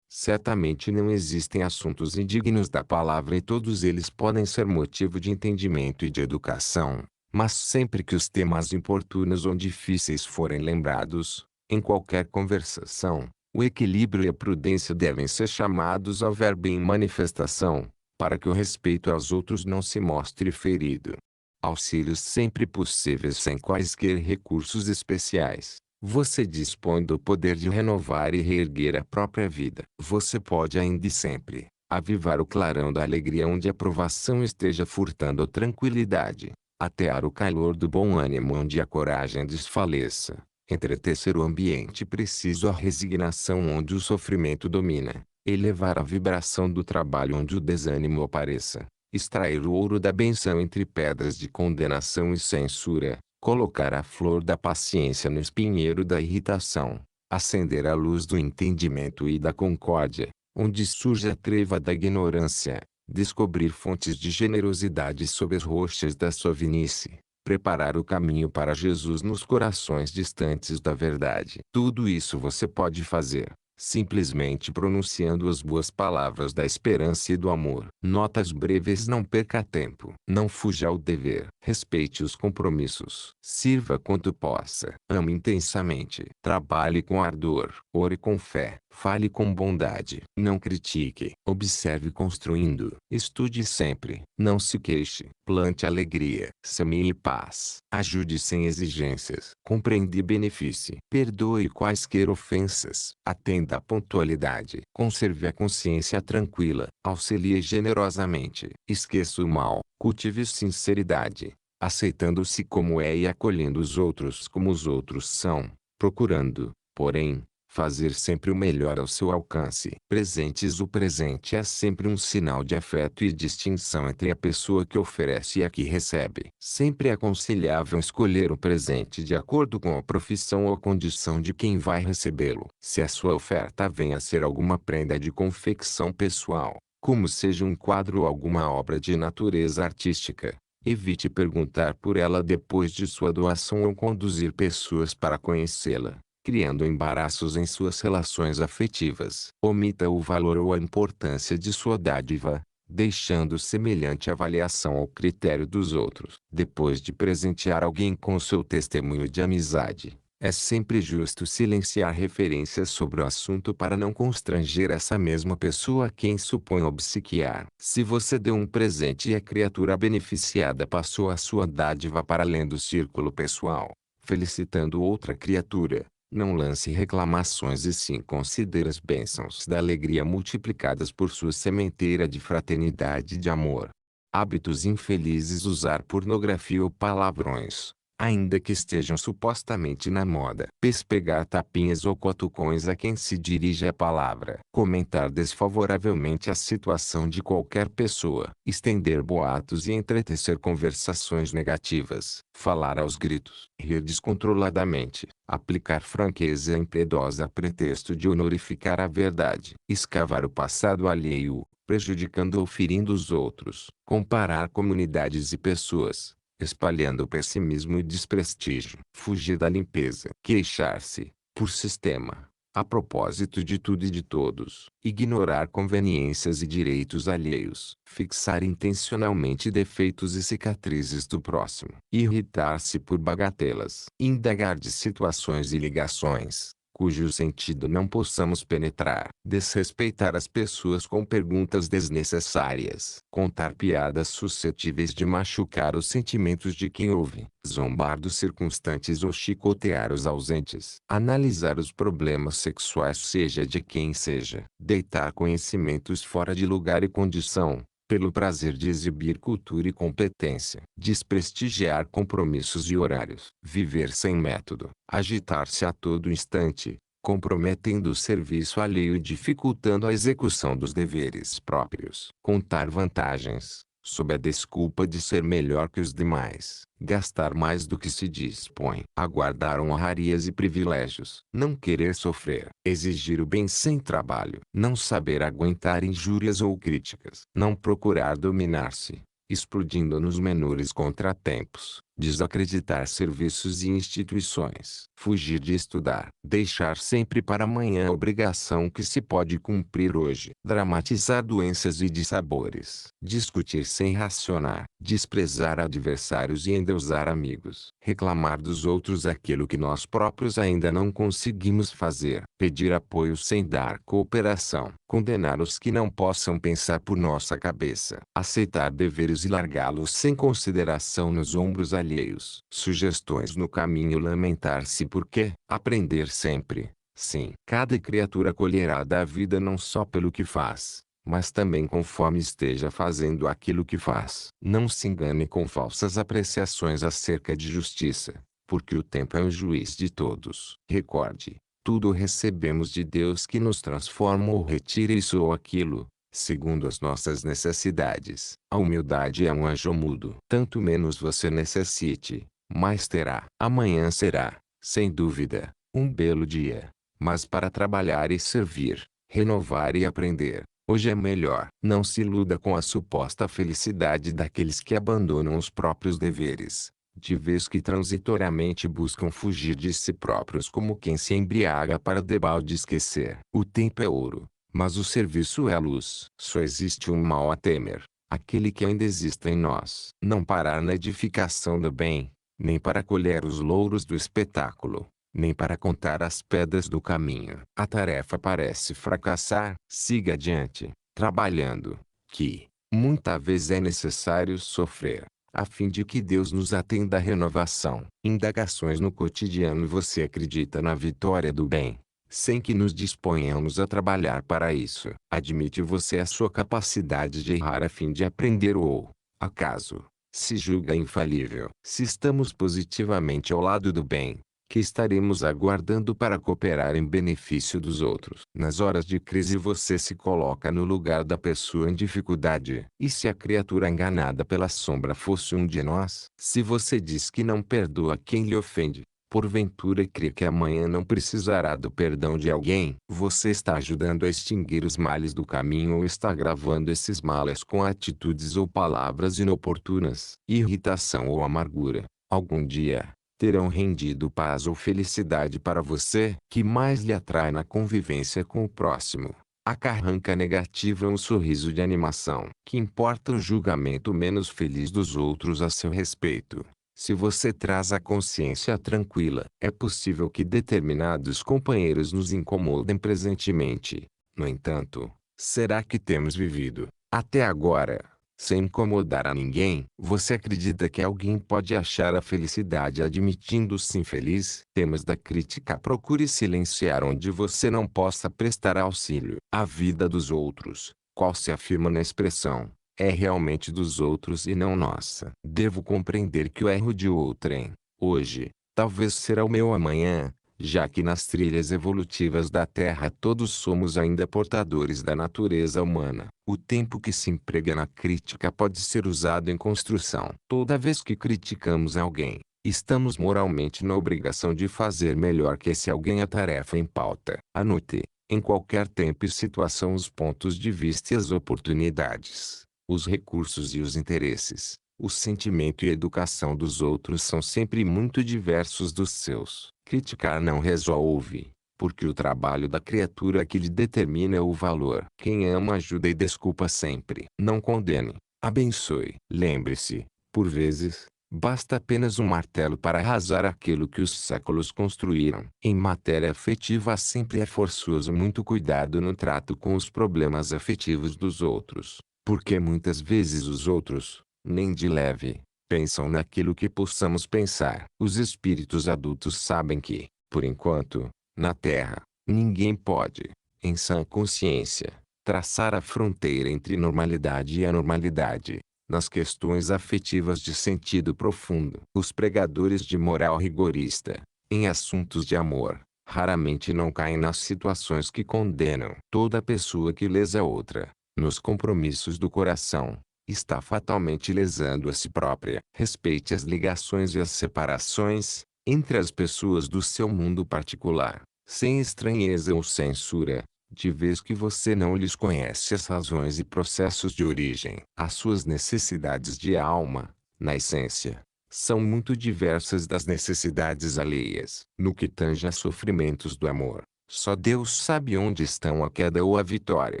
Certamente não existem assuntos indignos da palavra e todos eles podem ser motivo de entendimento e de educação, mas sempre que os temas importunos ou difíceis forem lembrados, em qualquer conversação, o equilíbrio e a prudência devem ser chamados ao verbo em manifestação, para que o respeito aos outros não se mostre ferido. Auxílios sempre possíveis sem quaisquer recursos especiais. Você dispõe do poder de renovar e reerguer a própria vida. Você pode ainda e sempre avivar o clarão da alegria onde a provação esteja furtando tranquilidade. Atear o calor do bom ânimo onde a coragem desfaleça. Entretecer o ambiente preciso à resignação onde o sofrimento domina. Elevar a vibração do trabalho onde o desânimo apareça. Extrair o ouro da benção entre pedras de condenação e censura. Colocar a flor da paciência no espinheiro da irritação. Acender a luz do entendimento e da concórdia, onde surge a treva da ignorância. Descobrir fontes de generosidade sob as rochas da sovinice. Preparar o caminho para Jesus nos corações distantes da verdade. Tudo isso você pode fazer, simplesmente pronunciando as boas palavras da esperança e do amor. Notas breves. Não perca tempo. Não fuja ao dever. Respeite os compromissos. Sirva quanto possa. Ame intensamente. Trabalhe com ardor. Ore com fé. Fale com bondade. Não critique. Observe construindo. Estude sempre. Não se queixe. Plante alegria. Semeie paz. Ajude sem exigências. Compreenda e beneficie. Perdoe quaisquer ofensas. Atenda à pontualidade. Conserve a consciência tranquila. Auxilie generosamente. Esqueça o mal. Cultive sinceridade. Aceitando-se como é e acolhendo os outros como os outros são. Procurando, porém, fazer sempre o melhor ao seu alcance. Presentes. O presente é sempre um sinal de afeto e distinção entre a pessoa que oferece e a que recebe. Sempre é aconselhável escolher o presente de acordo com a profissão ou condição de quem vai recebê-lo. Se a sua oferta vem a ser alguma prenda de confecção pessoal, como seja um quadro ou alguma obra de natureza artística, evite perguntar por ela depois de sua doação ou conduzir pessoas para conhecê-la, criando embaraços em suas relações afetivas. Omita o valor ou a importância de sua dádiva, deixando semelhante avaliação ao critério dos outros. Depois de presentear alguém com seu testemunho de amizade, é sempre justo silenciar referências sobre o assunto para não constranger essa mesma pessoa a quem supõe obsequiar. Se você deu um presente e a criatura beneficiada passou a sua dádiva para além do círculo pessoal, felicitando outra criatura, não lance reclamações e sim considere as bênçãos da alegria multiplicadas por sua sementeira de fraternidade e de amor. Hábitos infelizes. Usar pornografia ou palavrões, ainda que estejam supostamente na moda. Pespegar tapinhas ou cutucões a quem se dirige a palavra. Comentar desfavoravelmente a situação de qualquer pessoa. Estender boatos e entretecer conversações negativas. Falar aos gritos. Rir descontroladamente. Aplicar franqueza impiedosa a pretexto de honorificar a verdade. Escavar o passado alheio, prejudicando ou ferindo os outros. Comparar comunidades e pessoas, espalhando pessimismo e desprestígio. Fugir da limpeza. Queixar-se, por sistema, a propósito de tudo e de todos. Ignorar conveniências e direitos alheios. Fixar intencionalmente defeitos e cicatrizes do próximo. Irritar-se por bagatelas. Indagar de situações e ligações cujo sentido não possamos penetrar. Desrespeitar as pessoas com perguntas desnecessárias. Contar piadas suscetíveis de machucar os sentimentos de quem ouve. Zombar dos circunstantes ou chicotear os ausentes. Analisar os problemas sexuais seja de quem seja. Deitar conhecimentos fora de lugar e condição, pelo prazer de exibir cultura e competência. Desprestigiar compromissos e horários. Viver sem método. Agitar-se a todo instante, comprometendo o serviço alheio e dificultando a execução dos deveres próprios. Contar vantagens, sob a desculpa de ser melhor que os demais. Gastar mais do que se dispõe. Aguardar honrarias e privilégios. Não querer sofrer. Exigir o bem sem trabalho. Não saber aguentar injúrias ou críticas. Não procurar dominar-se, explodindo nos menores contratempos. Desacreditar serviços e instituições. Fugir de estudar. Deixar sempre para amanhã a obrigação que se pode cumprir hoje. Dramatizar doenças e dissabores. Discutir sem racionar. Desprezar adversários e endeusar amigos. Reclamar dos outros aquilo que nós próprios ainda não conseguimos fazer. Pedir apoio sem dar cooperação. Condenar os que não possam pensar por nossa cabeça. Aceitar deveres e largá-los sem consideração nos ombros alheios. Sugestões no caminho. Lamentar-se porque aprender sempre. Sim, cada criatura colherá da vida não só pelo que faz, mas também conforme esteja fazendo aquilo que faz. Não se engane com falsas apreciações acerca de justiça, porque o tempo é o juiz de todos. Recorde, tudo recebemos de Deus, que nos transforma ou retira isso ou aquilo, segundo as nossas necessidades. A humildade é um anjo mudo. Tanto menos você necessite, mais terá. Amanhã será, sem dúvida, um belo dia, mas para trabalhar e servir, renovar e aprender, hoje é melhor. Não se iluda com a suposta felicidade daqueles que abandonam os próprios deveres, de vez que transitoriamente buscam fugir de si próprios como quem se embriaga para debalde esquecer. O tempo é ouro, mas o serviço é a luz. Só existe um mal a temer, aquele que ainda existe em nós. Não parar na edificação do bem, nem para colher os louros do espetáculo, nem para contar as pedras do caminho. A tarefa parece fracassar. Siga adiante, trabalhando, que, muita vez é necessário sofrer, a fim de que Deus nos atenda à renovação. Indagações no cotidiano. Você acredita na vitória do bem, sem que nos disponhamos a trabalhar para isso? Admite você a sua capacidade de errar a fim de aprender ou, acaso, se julga infalível? Se estamos positivamente ao lado do bem, que estaremos aguardando para cooperar em benefício dos outros? Nas horas de crise você se coloca no lugar da pessoa em dificuldade. E se a criatura enganada pela sombra fosse um de nós? Se você diz que não perdoa quem lhe ofende, porventura crê que amanhã não precisará do perdão de alguém? Você está ajudando a extinguir os males do caminho ou está agravando esses males com atitudes ou palavras inoportunas? Irritação ou amargura, algum dia, terão rendido paz ou felicidade para você? Que mais lhe atrai na convivência com o próximo? A carranca negativa ou um sorriso de animação? Que importa o julgamento menos feliz dos outros a seu respeito? Se você traz a consciência tranquila, é possível que determinados companheiros nos incomodem presentemente. No entanto, será que temos vivido, até agora, sem incomodar a ninguém? Você acredita que alguém pode achar a felicidade admitindo-se infeliz? Temas da crítica. Procure silenciar onde você não possa prestar auxílio. A vida dos outros, qual se afirma na expressão, é realmente dos outros e não nossa. Devo compreender que o erro de outrem, hoje, talvez será o meu amanhã, já que nas trilhas evolutivas da Terra todos somos ainda portadores da natureza humana. O tempo que se emprega na crítica pode ser usado em construção. Toda vez que criticamos alguém, estamos moralmente na obrigação de fazer melhor que esse alguém a tarefa em pauta. Anote, em qualquer tempo e situação, os pontos de vista e as oportunidades, os recursos e os interesses, o sentimento e a educação dos outros são sempre muito diversos dos seus. Criticar não resolve, porque o trabalho da criatura que lhe determina o valor. Quem ama ajuda e desculpa sempre. Não condene, abençoe. Lembre-se, por vezes, basta apenas um martelo para arrasar aquilo que os séculos construíram. Em matéria afetiva sempre é forçoso muito cuidado no trato com os problemas afetivos dos outros, porque muitas vezes os outros, nem de leve, pensam naquilo que possamos pensar. Os espíritos adultos sabem que, por enquanto, na Terra, ninguém pode, em sã consciência, traçar a fronteira entre normalidade e anormalidade, nas questões afetivas de sentido profundo. Os pregadores de moral rigorista, em assuntos de amor, raramente não caem nas situações que condenam. Toda pessoa que lesa outra, nos compromissos do coração, está fatalmente lesando a si própria. Respeite as ligações e as separações entre as pessoas do seu mundo particular, sem estranheza ou censura, de vez que você não lhes conhece as razões e processos de origem. As suas necessidades de alma, na essência, são muito diversas das necessidades alheias. No que tange a sofrimentos do amor, só Deus sabe onde estão a queda ou a vitória.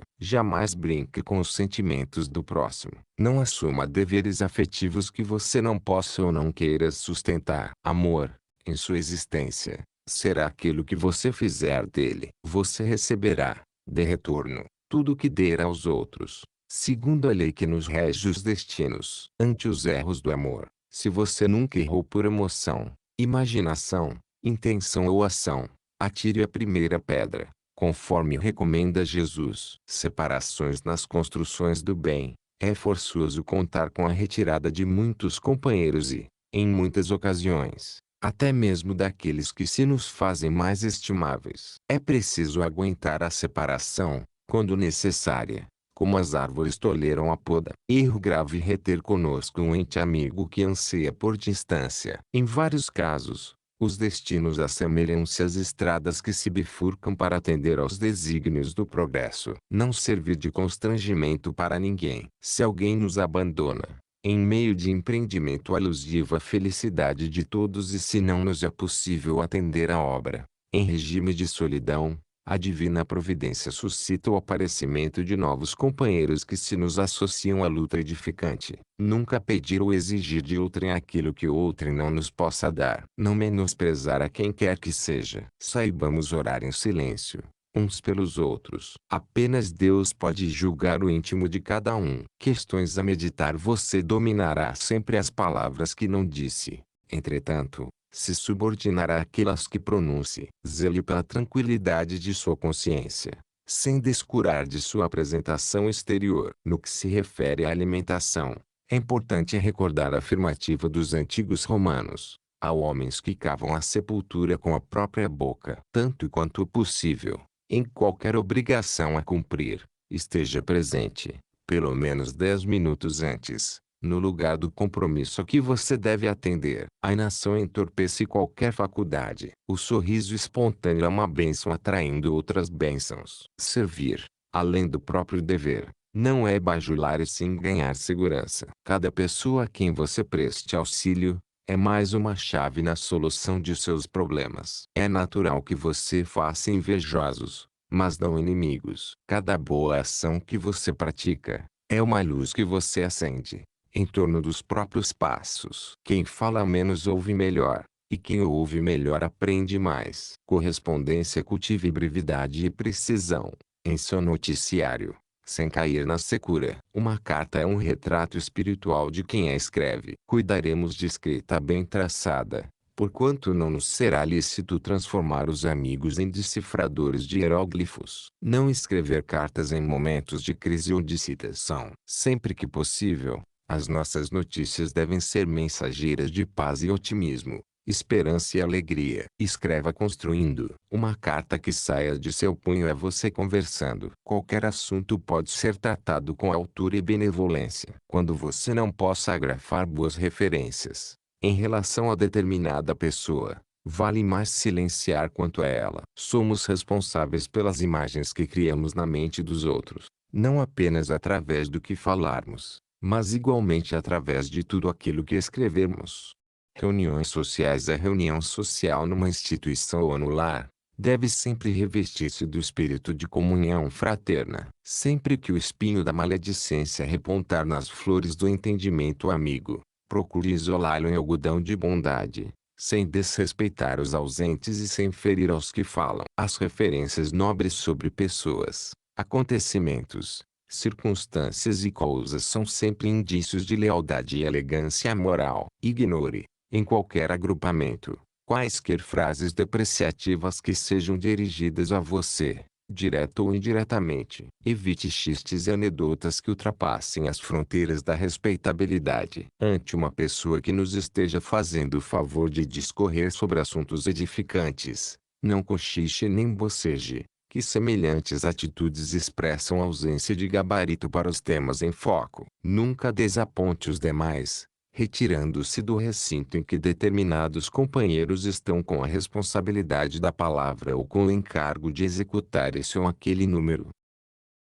Jamais brinque com os sentimentos do próximo. Não assuma deveres afetivos que você não possa ou não queira sustentar. Amor, em sua existência, será aquilo que você fizer dele. Você receberá, de retorno, tudo o que der aos outros, segundo a lei que nos rege os destinos. Ante os erros do amor, se você nunca errou por emoção, imaginação, intenção ou ação, atire a primeira pedra, conforme recomenda Jesus. Separações nas construções do bem. É forçoso contar com a retirada de muitos companheiros e, em muitas ocasiões, até mesmo daqueles que se nos fazem mais estimáveis. É preciso aguentar a separação, quando necessária, como as árvores toleram a poda. Erro grave reter conosco um ente amigo que anseia por distância. Em vários casos, os destinos assemelham-se às estradas que se bifurcam para atender aos desígnios do progresso. Não servir de constrangimento para ninguém. Se alguém nos abandona, em meio de empreendimento alusivo à felicidade de todos, e se não nos é possível atender à obra, em regime de solidão, a divina providência suscita o aparecimento de novos companheiros que se nos associam à luta edificante. Nunca pedir ou exigir de outrem aquilo que outrem não nos possa dar. Não menosprezar a quem quer que seja. Saibamos orar em silêncio, uns pelos outros. Apenas Deus pode julgar o íntimo de cada um. Questões a meditar. Você dominará sempre as palavras que não disse. Entretanto, se subordinará àquelas que pronuncie. Zele pela tranquilidade de sua consciência, sem descurar de sua apresentação exterior. No que se refere à alimentação, é importante recordar a afirmativa dos antigos romanos: há homens que cavam a sepultura com a própria boca. Tanto quanto possível, em qualquer obrigação a cumprir, esteja presente, pelo menos 10 minutos antes, no lugar do compromisso a que você deve atender. A inação entorpece qualquer faculdade. O sorriso espontâneo é uma bênção atraindo outras bênçãos. Servir, além do próprio dever, não é bajular e sim ganhar segurança. Cada pessoa a quem você preste auxílio, é mais uma chave na solução de seus problemas. É natural que você faça invejosos, mas não inimigos. Cada boa ação que você pratica, é uma luz que você acende em torno dos próprios passos. Quem fala menos ouve melhor, e quem ouve melhor aprende mais. Correspondência. Cultive brevidade e precisão em seu noticiário, sem cair na secura. Uma carta é um retrato espiritual de quem a escreve. Cuidaremos de escrita bem traçada, porquanto não nos será lícito transformar os amigos em decifradores de hieróglifos. Não escrever cartas em momentos de crise ou de citação. Sempre que possível, as nossas notícias devem ser mensageiras de paz e otimismo, esperança e alegria. Escreva construindo. Uma carta que saia de seu punho é você conversando. Qualquer assunto pode ser tratado com altura e benevolência. Quando você não possa agrafar boas referências em relação a determinada pessoa, vale mais silenciar quanto a ela. Somos responsáveis pelas imagens que criamos na mente dos outros, não apenas através do que falarmos, mas igualmente através de tudo aquilo que escrevermos. Reuniões sociais. A reunião social numa instituição ou no lar deve sempre revestir-se do espírito de comunhão fraterna. Sempre que o espinho da maledicência repontar nas flores do entendimento amigo, procure isolá-lo em algodão de bondade, sem desrespeitar os ausentes e sem ferir aos que falam. As referências nobres sobre pessoas, acontecimentos, circunstâncias e causas são sempre indícios de lealdade e elegância moral. Ignore, em qualquer agrupamento, quaisquer frases depreciativas que sejam dirigidas a você, direto ou indiretamente. Evite xistes e anedotas que ultrapassem as fronteiras da respeitabilidade. Ante uma pessoa que nos esteja fazendo o favor de discorrer sobre assuntos edificantes, não cochiche nem boceje, que semelhantes atitudes expressam ausência de gabarito para os temas em foco. Nunca desaponte os demais, retirando-se do recinto em que determinados companheiros estão com a responsabilidade da palavra ou com o encargo de executar esse ou aquele número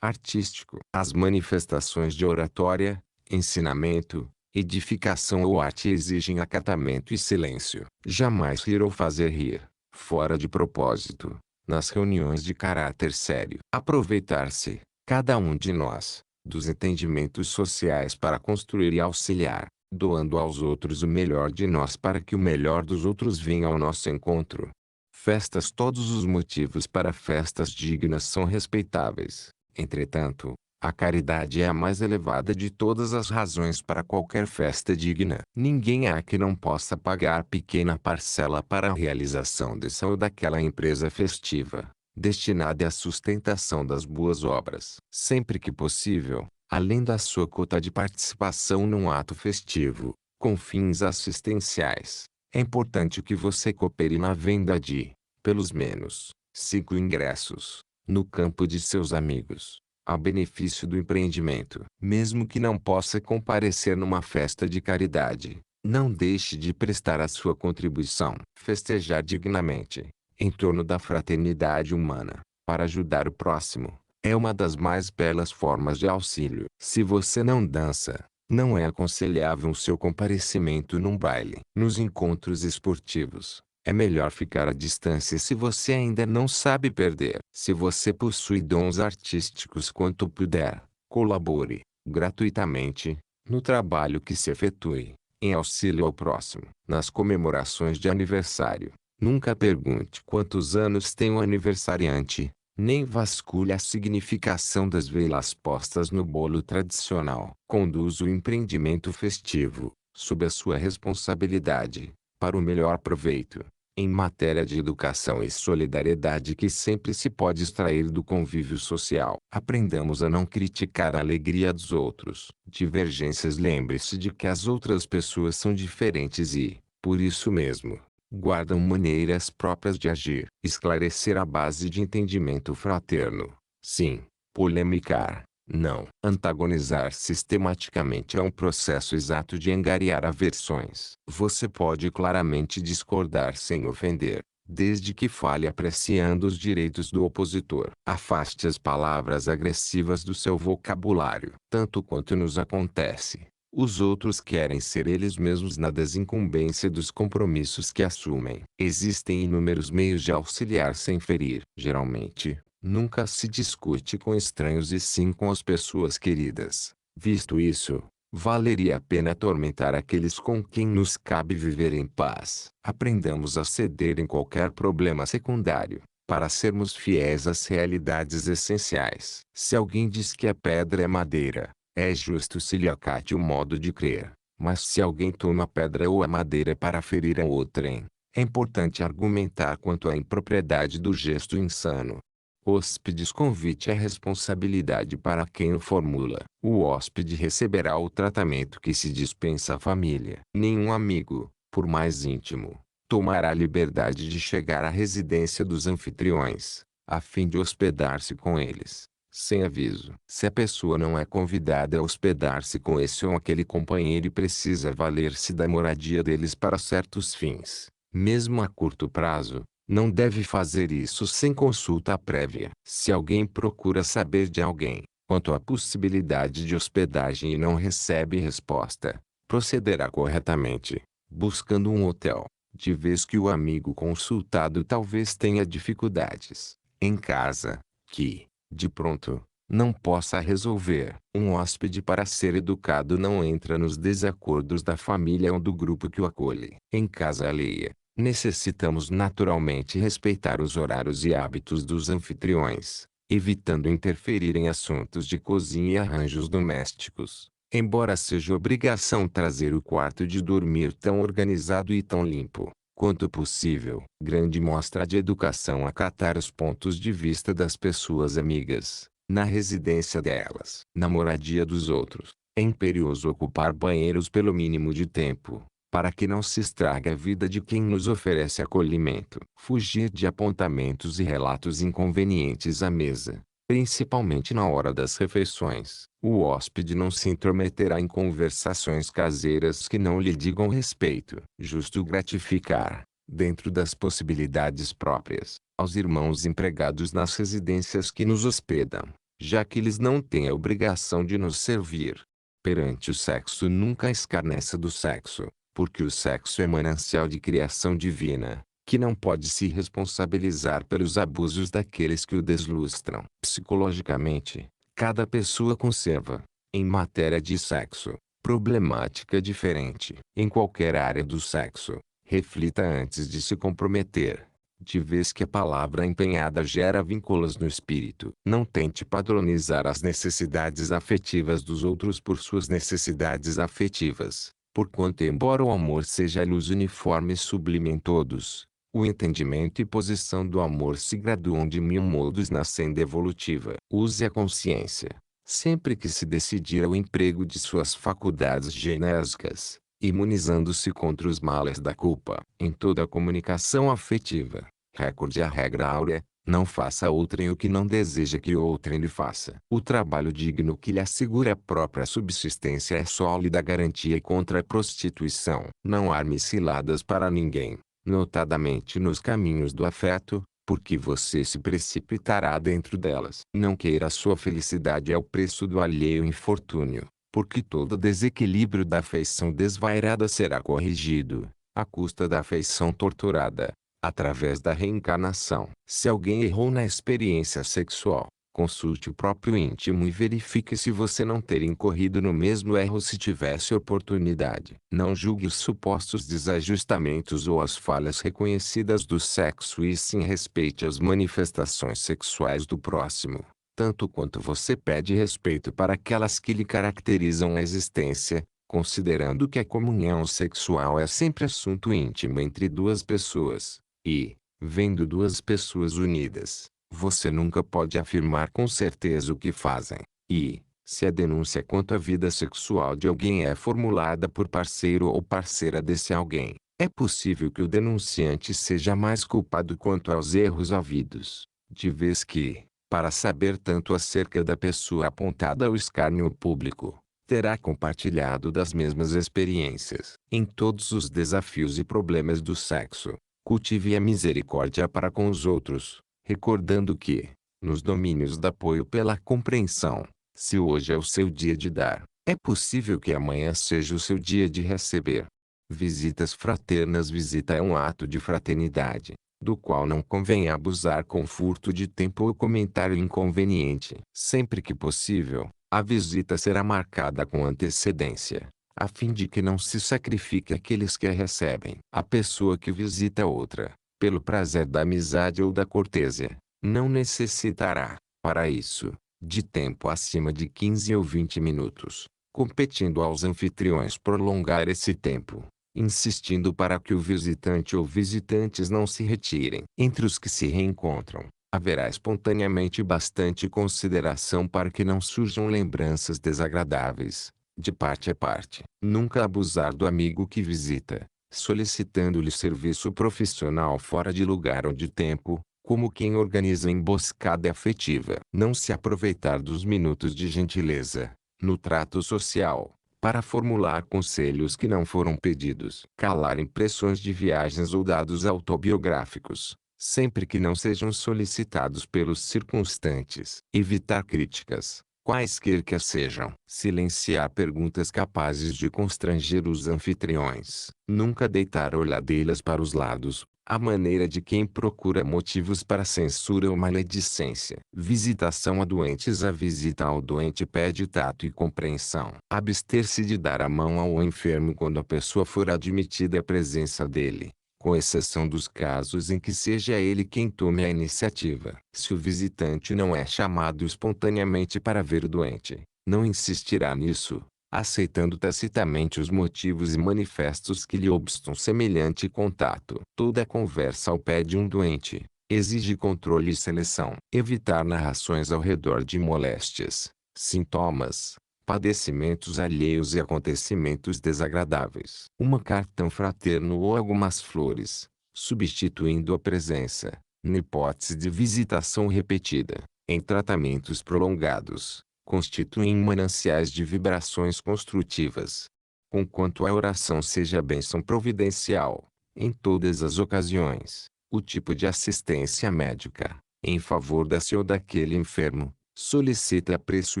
artístico. As manifestações de oratória, ensinamento, edificação ou arte exigem acatamento e silêncio. Jamais rir ou fazer rir, fora de propósito, nas reuniões de caráter sério. Aproveitar-se, cada um de nós, dos entendimentos sociais para construir e auxiliar, doando aos outros o melhor de nós para que o melhor dos outros venha ao nosso encontro. Festas. Todos os motivos para festas dignas são respeitáveis. Entretanto, a caridade é a mais elevada de todas as razões para qualquer festa digna. Ninguém há que não possa pagar pequena parcela para a realização dessa ou daquela empresa festiva, destinada à sustentação das boas obras. Sempre que possível, além da sua cota de participação num ato festivo, com fins assistenciais, é importante que você coopere na venda de, pelos menos, 5 ingressos, no campo de seus amigos, a benefício do empreendimento. Mesmo que não possa comparecer numa festa de caridade, não deixe de prestar a sua contribuição. Festejar dignamente, em torno da fraternidade humana, para ajudar o próximo, é uma das mais belas formas de auxílio. Se você não dança, não é aconselhável o seu comparecimento num baile. Nos encontros esportivos, é melhor ficar à distância se você ainda não sabe perder. Se você possui dons artísticos quanto puder, colabore, gratuitamente, no trabalho que se efetue, em auxílio ao próximo. Nas comemorações de aniversário, nunca pergunte quantos anos tem o aniversariante, nem vasculhe a significação das velas postas no bolo tradicional. Conduza o empreendimento festivo, sob a sua responsabilidade, para o melhor proveito, em matéria de educação e solidariedade que sempre se pode extrair do convívio social. Aprendamos a não criticar a alegria dos outros. Divergências. Lembre-se de que as outras pessoas são diferentes e, por isso mesmo, guardam maneiras próprias de agir. Esclarecer a base de entendimento fraterno. Sim. Polemicar. Não. Antagonizar sistematicamente é um processo exato de angariar aversões. Você pode claramente discordar sem ofender, desde que fale apreciando os direitos do opositor. Afaste as palavras agressivas do seu vocabulário. Tanto quanto nos acontece, os outros querem ser eles mesmos na desincumbência dos compromissos que assumem. Existem inúmeros meios de auxiliar sem ferir. Geralmente, nunca se discute com estranhos e sim com as pessoas queridas. Visto isso, valeria a pena atormentar aqueles com quem nos cabe viver em paz. Aprendamos a ceder em qualquer problema secundário, para sermos fiéis às realidades essenciais. Se alguém diz que a pedra é madeira, é justo se lhe acate o modo de crer. Mas se alguém toma a pedra ou a madeira para ferir a outrem, é importante argumentar quanto à impropriedade do gesto insano. Hóspedes. Convite é responsabilidade para quem o formula. O hóspede receberá o tratamento que se dispensa à família. Nenhum amigo, por mais íntimo, tomará a liberdade de chegar à residência dos anfitriões, a fim de hospedar-se com eles, sem aviso. Se a pessoa não é convidada a hospedar-se com esse ou aquele companheiro e precisa valer-se da moradia deles para certos fins, mesmo a curto prazo, não deve fazer isso sem consulta prévia. Se alguém procura saber de alguém, quanto à possibilidade de hospedagem e não recebe resposta, procederá corretamente, buscando um hotel, de vez que o amigo consultado talvez tenha dificuldades em casa, que, de pronto, não possa resolver. Um hóspede, para ser educado, não entra nos desacordos da família ou do grupo que o acolhe. Em casa alheia, necessitamos naturalmente respeitar os horários e hábitos dos anfitriões, evitando interferir em assuntos de cozinha e arranjos domésticos. Embora seja obrigação trazer o quarto de dormir tão organizado e tão limpo quanto possível, grande mostra de educação acatar os pontos de vista das pessoas amigas, na residência delas. Na moradia dos outros, é imperioso ocupar banheiros pelo mínimo de tempo, para que não se estrague a vida de quem nos oferece acolhimento. Fugir de apontamentos e relatos inconvenientes à mesa, principalmente na hora das refeições. O hóspede não se intrometerá em conversações caseiras que não lhe digam respeito. Justo gratificar, dentro das possibilidades próprias, aos irmãos empregados nas residências que nos hospedam, já que eles não têm a obrigação de nos servir. Perante o sexo nunca escarneça do sexo, porque o sexo é manancial de criação divina, que não pode se responsabilizar pelos abusos daqueles que o deslustram. Psicologicamente, cada pessoa conserva, em matéria de sexo, problemática diferente. Em qualquer área do sexo, reflita antes de se comprometer. De vez que a palavra empenhada gera vínculos no espírito. Não tente padronizar as necessidades afetivas dos outros por suas necessidades afetivas, porquanto embora o amor seja a luz uniforme e sublime em todos, o entendimento e posição do amor se graduam de mil modos na senda evolutiva. Use a consciência, sempre que se decidir ao emprego de suas faculdades genésicas, imunizando-se contra os males da culpa. Em toda a comunicação afetiva, recorde a regra áurea: não faça a outrem o que não deseja que outrem lhe faça. O trabalho digno que lhe assegura a própria subsistência é sólida garantia contra a prostituição. Não arme ciladas para ninguém, notadamente nos caminhos do afeto, porque você se precipitará dentro delas. Não queira sua felicidade ao preço do alheio infortúnio, porque todo desequilíbrio da afeição desvairada será corrigido, à custa da afeição torturada, através da reencarnação. Se alguém errou na experiência sexual, consulte o próprio íntimo e verifique se você não ter incorrido no mesmo erro se tivesse oportunidade. Não julgue os supostos desajustamentos ou as falhas reconhecidas do sexo e sim respeite as manifestações sexuais do próximo, tanto quanto você pede respeito para aquelas que lhe caracterizam a existência, considerando que a comunhão sexual é sempre assunto íntimo entre duas pessoas, e, vendo duas pessoas unidas, você nunca pode afirmar com certeza o que fazem. E, se a denúncia quanto à vida sexual de alguém é formulada por parceiro ou parceira desse alguém, é possível que o denunciante seja mais culpado quanto aos erros havidos, de vez que, para saber tanto acerca da pessoa apontada ao escárnio público, terá compartilhado das mesmas experiências. Em todos os desafios e problemas do sexo, cultive a misericórdia para com os outros, recordando que, nos domínios da apoio pela compreensão, se hoje é o seu dia de dar, é possível que amanhã seja o seu dia de receber. Visitas fraternas. Visita é um ato de fraternidade, do qual não convém abusar com furto de tempo ou comentário inconveniente. Sempre que possível, a visita será marcada com antecedência, a fim de que não se sacrifique aqueles que a recebem. A pessoa que visita outra, pelo prazer da amizade ou da cortesia, não necessitará, para isso, de tempo acima de 15 ou 20 minutos, competindo aos anfitriões prolongar esse tempo, insistindo para que o visitante ou visitantes não se retirem. Entre os que se reencontram, haverá espontaneamente bastante consideração para que não surjam lembranças desagradáveis, de parte a parte. Nunca abusar do amigo que visita, solicitando-lhe serviço profissional fora de lugar ou de tempo, como quem organiza emboscada afetiva. Não se aproveitar dos minutos de gentileza, no trato social, para formular conselhos que não foram pedidos. Calar impressões de viagens ou dados autobiográficos, sempre que não sejam solicitados pelos circunstantes. Evitar críticas, quaisquer que as sejam. Silenciar perguntas capazes de constranger os anfitriões. Nunca deitar olhadeiras para os lados, à maneira de quem procura motivos para censura ou maledicência. Visitação a doentes. A visita ao doente pede tato e compreensão. Abster-se de dar a mão ao enfermo quando a pessoa for admitida à presença dele, com exceção dos casos em que seja ele quem tome a iniciativa. Se o visitante não é chamado espontaneamente para ver o doente, não insistirá nisso, aceitando tacitamente os motivos e manifestos que lhe obstam semelhante contato. Toda conversa ao pé de um doente exige controle e seleção. Evitar narrações ao redor de moléstias, sintomas, padecimentos alheios e acontecimentos desagradáveis. Uma carta, um fraterno ou algumas flores, substituindo a presença, na hipótese de visitação repetida, em tratamentos prolongados, constituem mananciais de vibrações construtivas. Conquanto a oração seja bênção providencial, em todas as ocasiões, o tipo de assistência médica, em favor desse ou daquele enfermo, Solicite apreço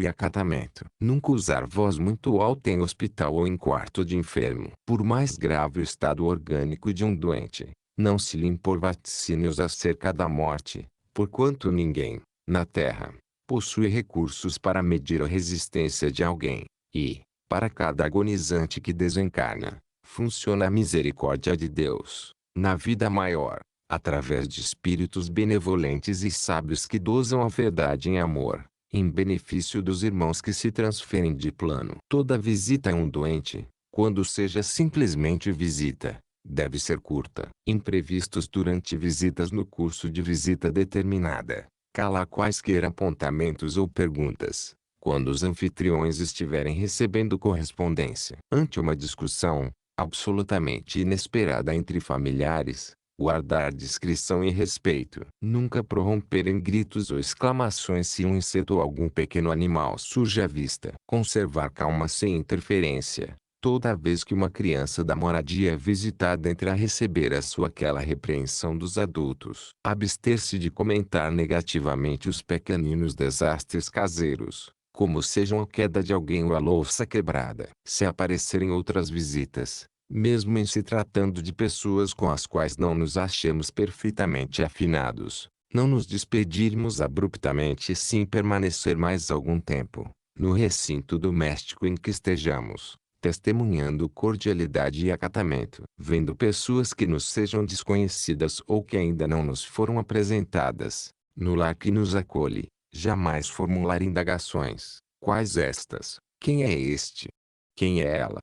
e acatamento. Nunca usar voz muito alta em hospital ou em quarto de enfermo. Por mais grave o estado orgânico de um doente, não se lhe impor vaticínios acerca da morte, porquanto ninguém, na terra, possui recursos para medir a resistência de alguém, e, para cada agonizante que desencarna, funciona a misericórdia de Deus, na vida maior, através de espíritos benevolentes e sábios que dosam a verdade em amor, em benefício dos irmãos que se transferem de plano. Toda visita a um doente, quando seja simplesmente visita, deve ser curta. Imprevistos durante visitas no curso de visita determinada, cala quaisquer apontamentos ou perguntas. Quando os anfitriões estiverem recebendo correspondência. Ante uma discussão, absolutamente inesperada entre familiares, guardar discrição e respeito. Nunca prorromper em gritos ou exclamações se um inseto ou algum pequeno animal surge à vista. Conservar calma sem interferência. Toda vez que uma criança da moradia é visitada entre a receber a sua aquela repreensão dos adultos. Abster-se de comentar negativamente os pequeninos desastres caseiros, como sejam a queda de alguém ou a louça quebrada. Se aparecerem outras visitas, mesmo em se tratando de pessoas com as quais não nos achemos perfeitamente afinados, não nos despedirmos abruptamente e sim permanecer mais algum tempo, no recinto doméstico em que estejamos, testemunhando cordialidade e acatamento. Vendo pessoas que nos sejam desconhecidas ou que ainda não nos foram apresentadas, no lar que nos acolhe, jamais formular indagações. Quais estas? Quem é este? Quem é ela?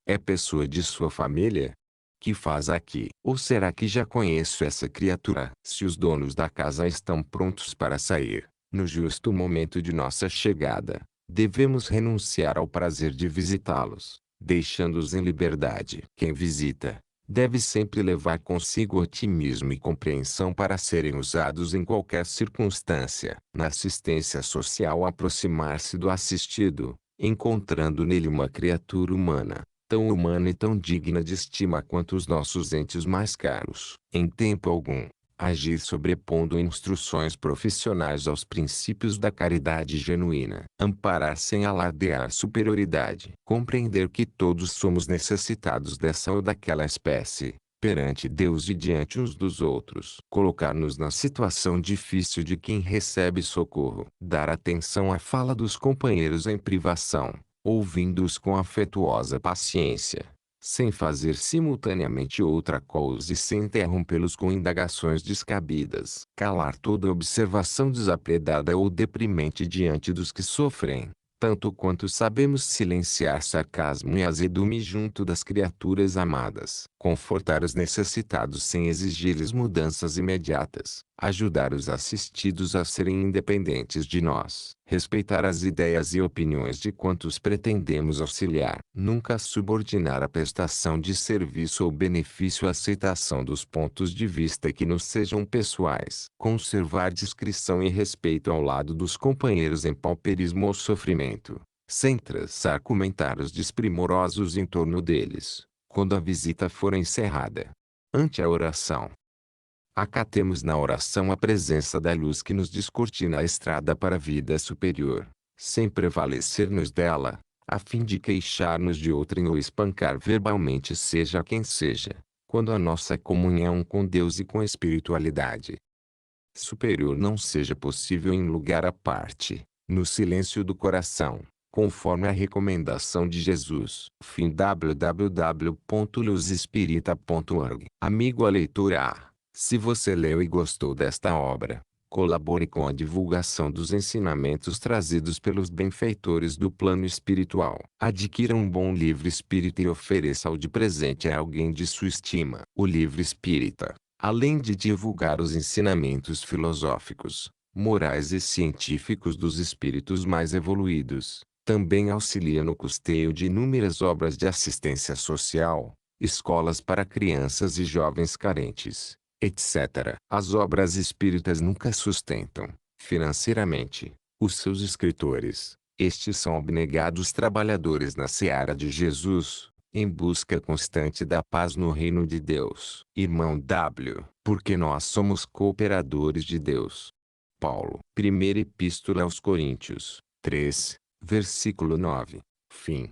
É pessoa de sua família? Que faz aqui? Ou será que já conheço essa criatura? Se os donos da casa estão prontos para sair, no justo momento de nossa chegada, devemos renunciar ao prazer de visitá-los, deixando-os em liberdade. Quem visita, deve sempre levar consigo otimismo e compreensão para serem usados em qualquer circunstância. Na assistência social, aproximar-se do assistido, encontrando nele uma criatura humana, tão humana e tão digna de estima quanto os nossos entes mais caros. Em tempo algum, agir sobrepondo instruções profissionais aos princípios da caridade genuína. Amparar sem alardear superioridade. Compreender que todos somos necessitados dessa ou daquela espécie, perante Deus e diante uns dos outros. Colocar-nos na situação difícil de quem recebe socorro. Dar atenção à fala dos companheiros em privação, ouvindo-os com afetuosa paciência, sem fazer simultaneamente outra coisa e sem interrompê-los com indagações descabidas. Calar toda observação desapredada ou deprimente diante dos que sofrem, tanto quanto sabemos silenciar sarcasmo e azedume junto das criaturas amadas. Confortar os necessitados sem exigir-lhes mudanças imediatas. Ajudar os assistidos a serem independentes de nós. Respeitar as ideias e opiniões de quantos pretendemos auxiliar. Nunca subordinar a prestação de serviço ou benefício à aceitação dos pontos de vista que nos sejam pessoais. Conservar discrição e respeito ao lado dos companheiros em pauperismo ou sofrimento, sem traçar comentários desprimorosos em torno deles, quando a visita for encerrada. Ante a oração, acatemos na oração a presença da luz que nos descortina a estrada para a vida superior, sem prevalecer-nos dela, a fim de queixar-nos de outrem ou espancar verbalmente seja quem seja, quando a nossa comunhão com Deus e com a espiritualidade superior não seja possível em lugar à parte, no silêncio do coração, conforme a recomendação de Jesus. Fim www.luzespirita.org. Amigo a leitura. Se você leu e gostou desta obra, colabore com a divulgação dos ensinamentos trazidos pelos benfeitores do plano espiritual. Adquira um bom livro espírita e ofereça-o de presente a alguém de sua estima. O livro espírita, além de divulgar os ensinamentos filosóficos, morais e científicos dos espíritos mais evoluídos, também auxilia no custeio de inúmeras obras de assistência social, escolas para crianças e jovens carentes, etc. As obras espíritas nunca sustentam, financeiramente, os seus escritores. Estes são abnegados trabalhadores na seara de Jesus, em busca constante da paz no reino de Deus. Irmão W. Porque nós somos cooperadores de Deus. Paulo. Primeira Epístola aos Coríntios, 3, versículo 9. Fim.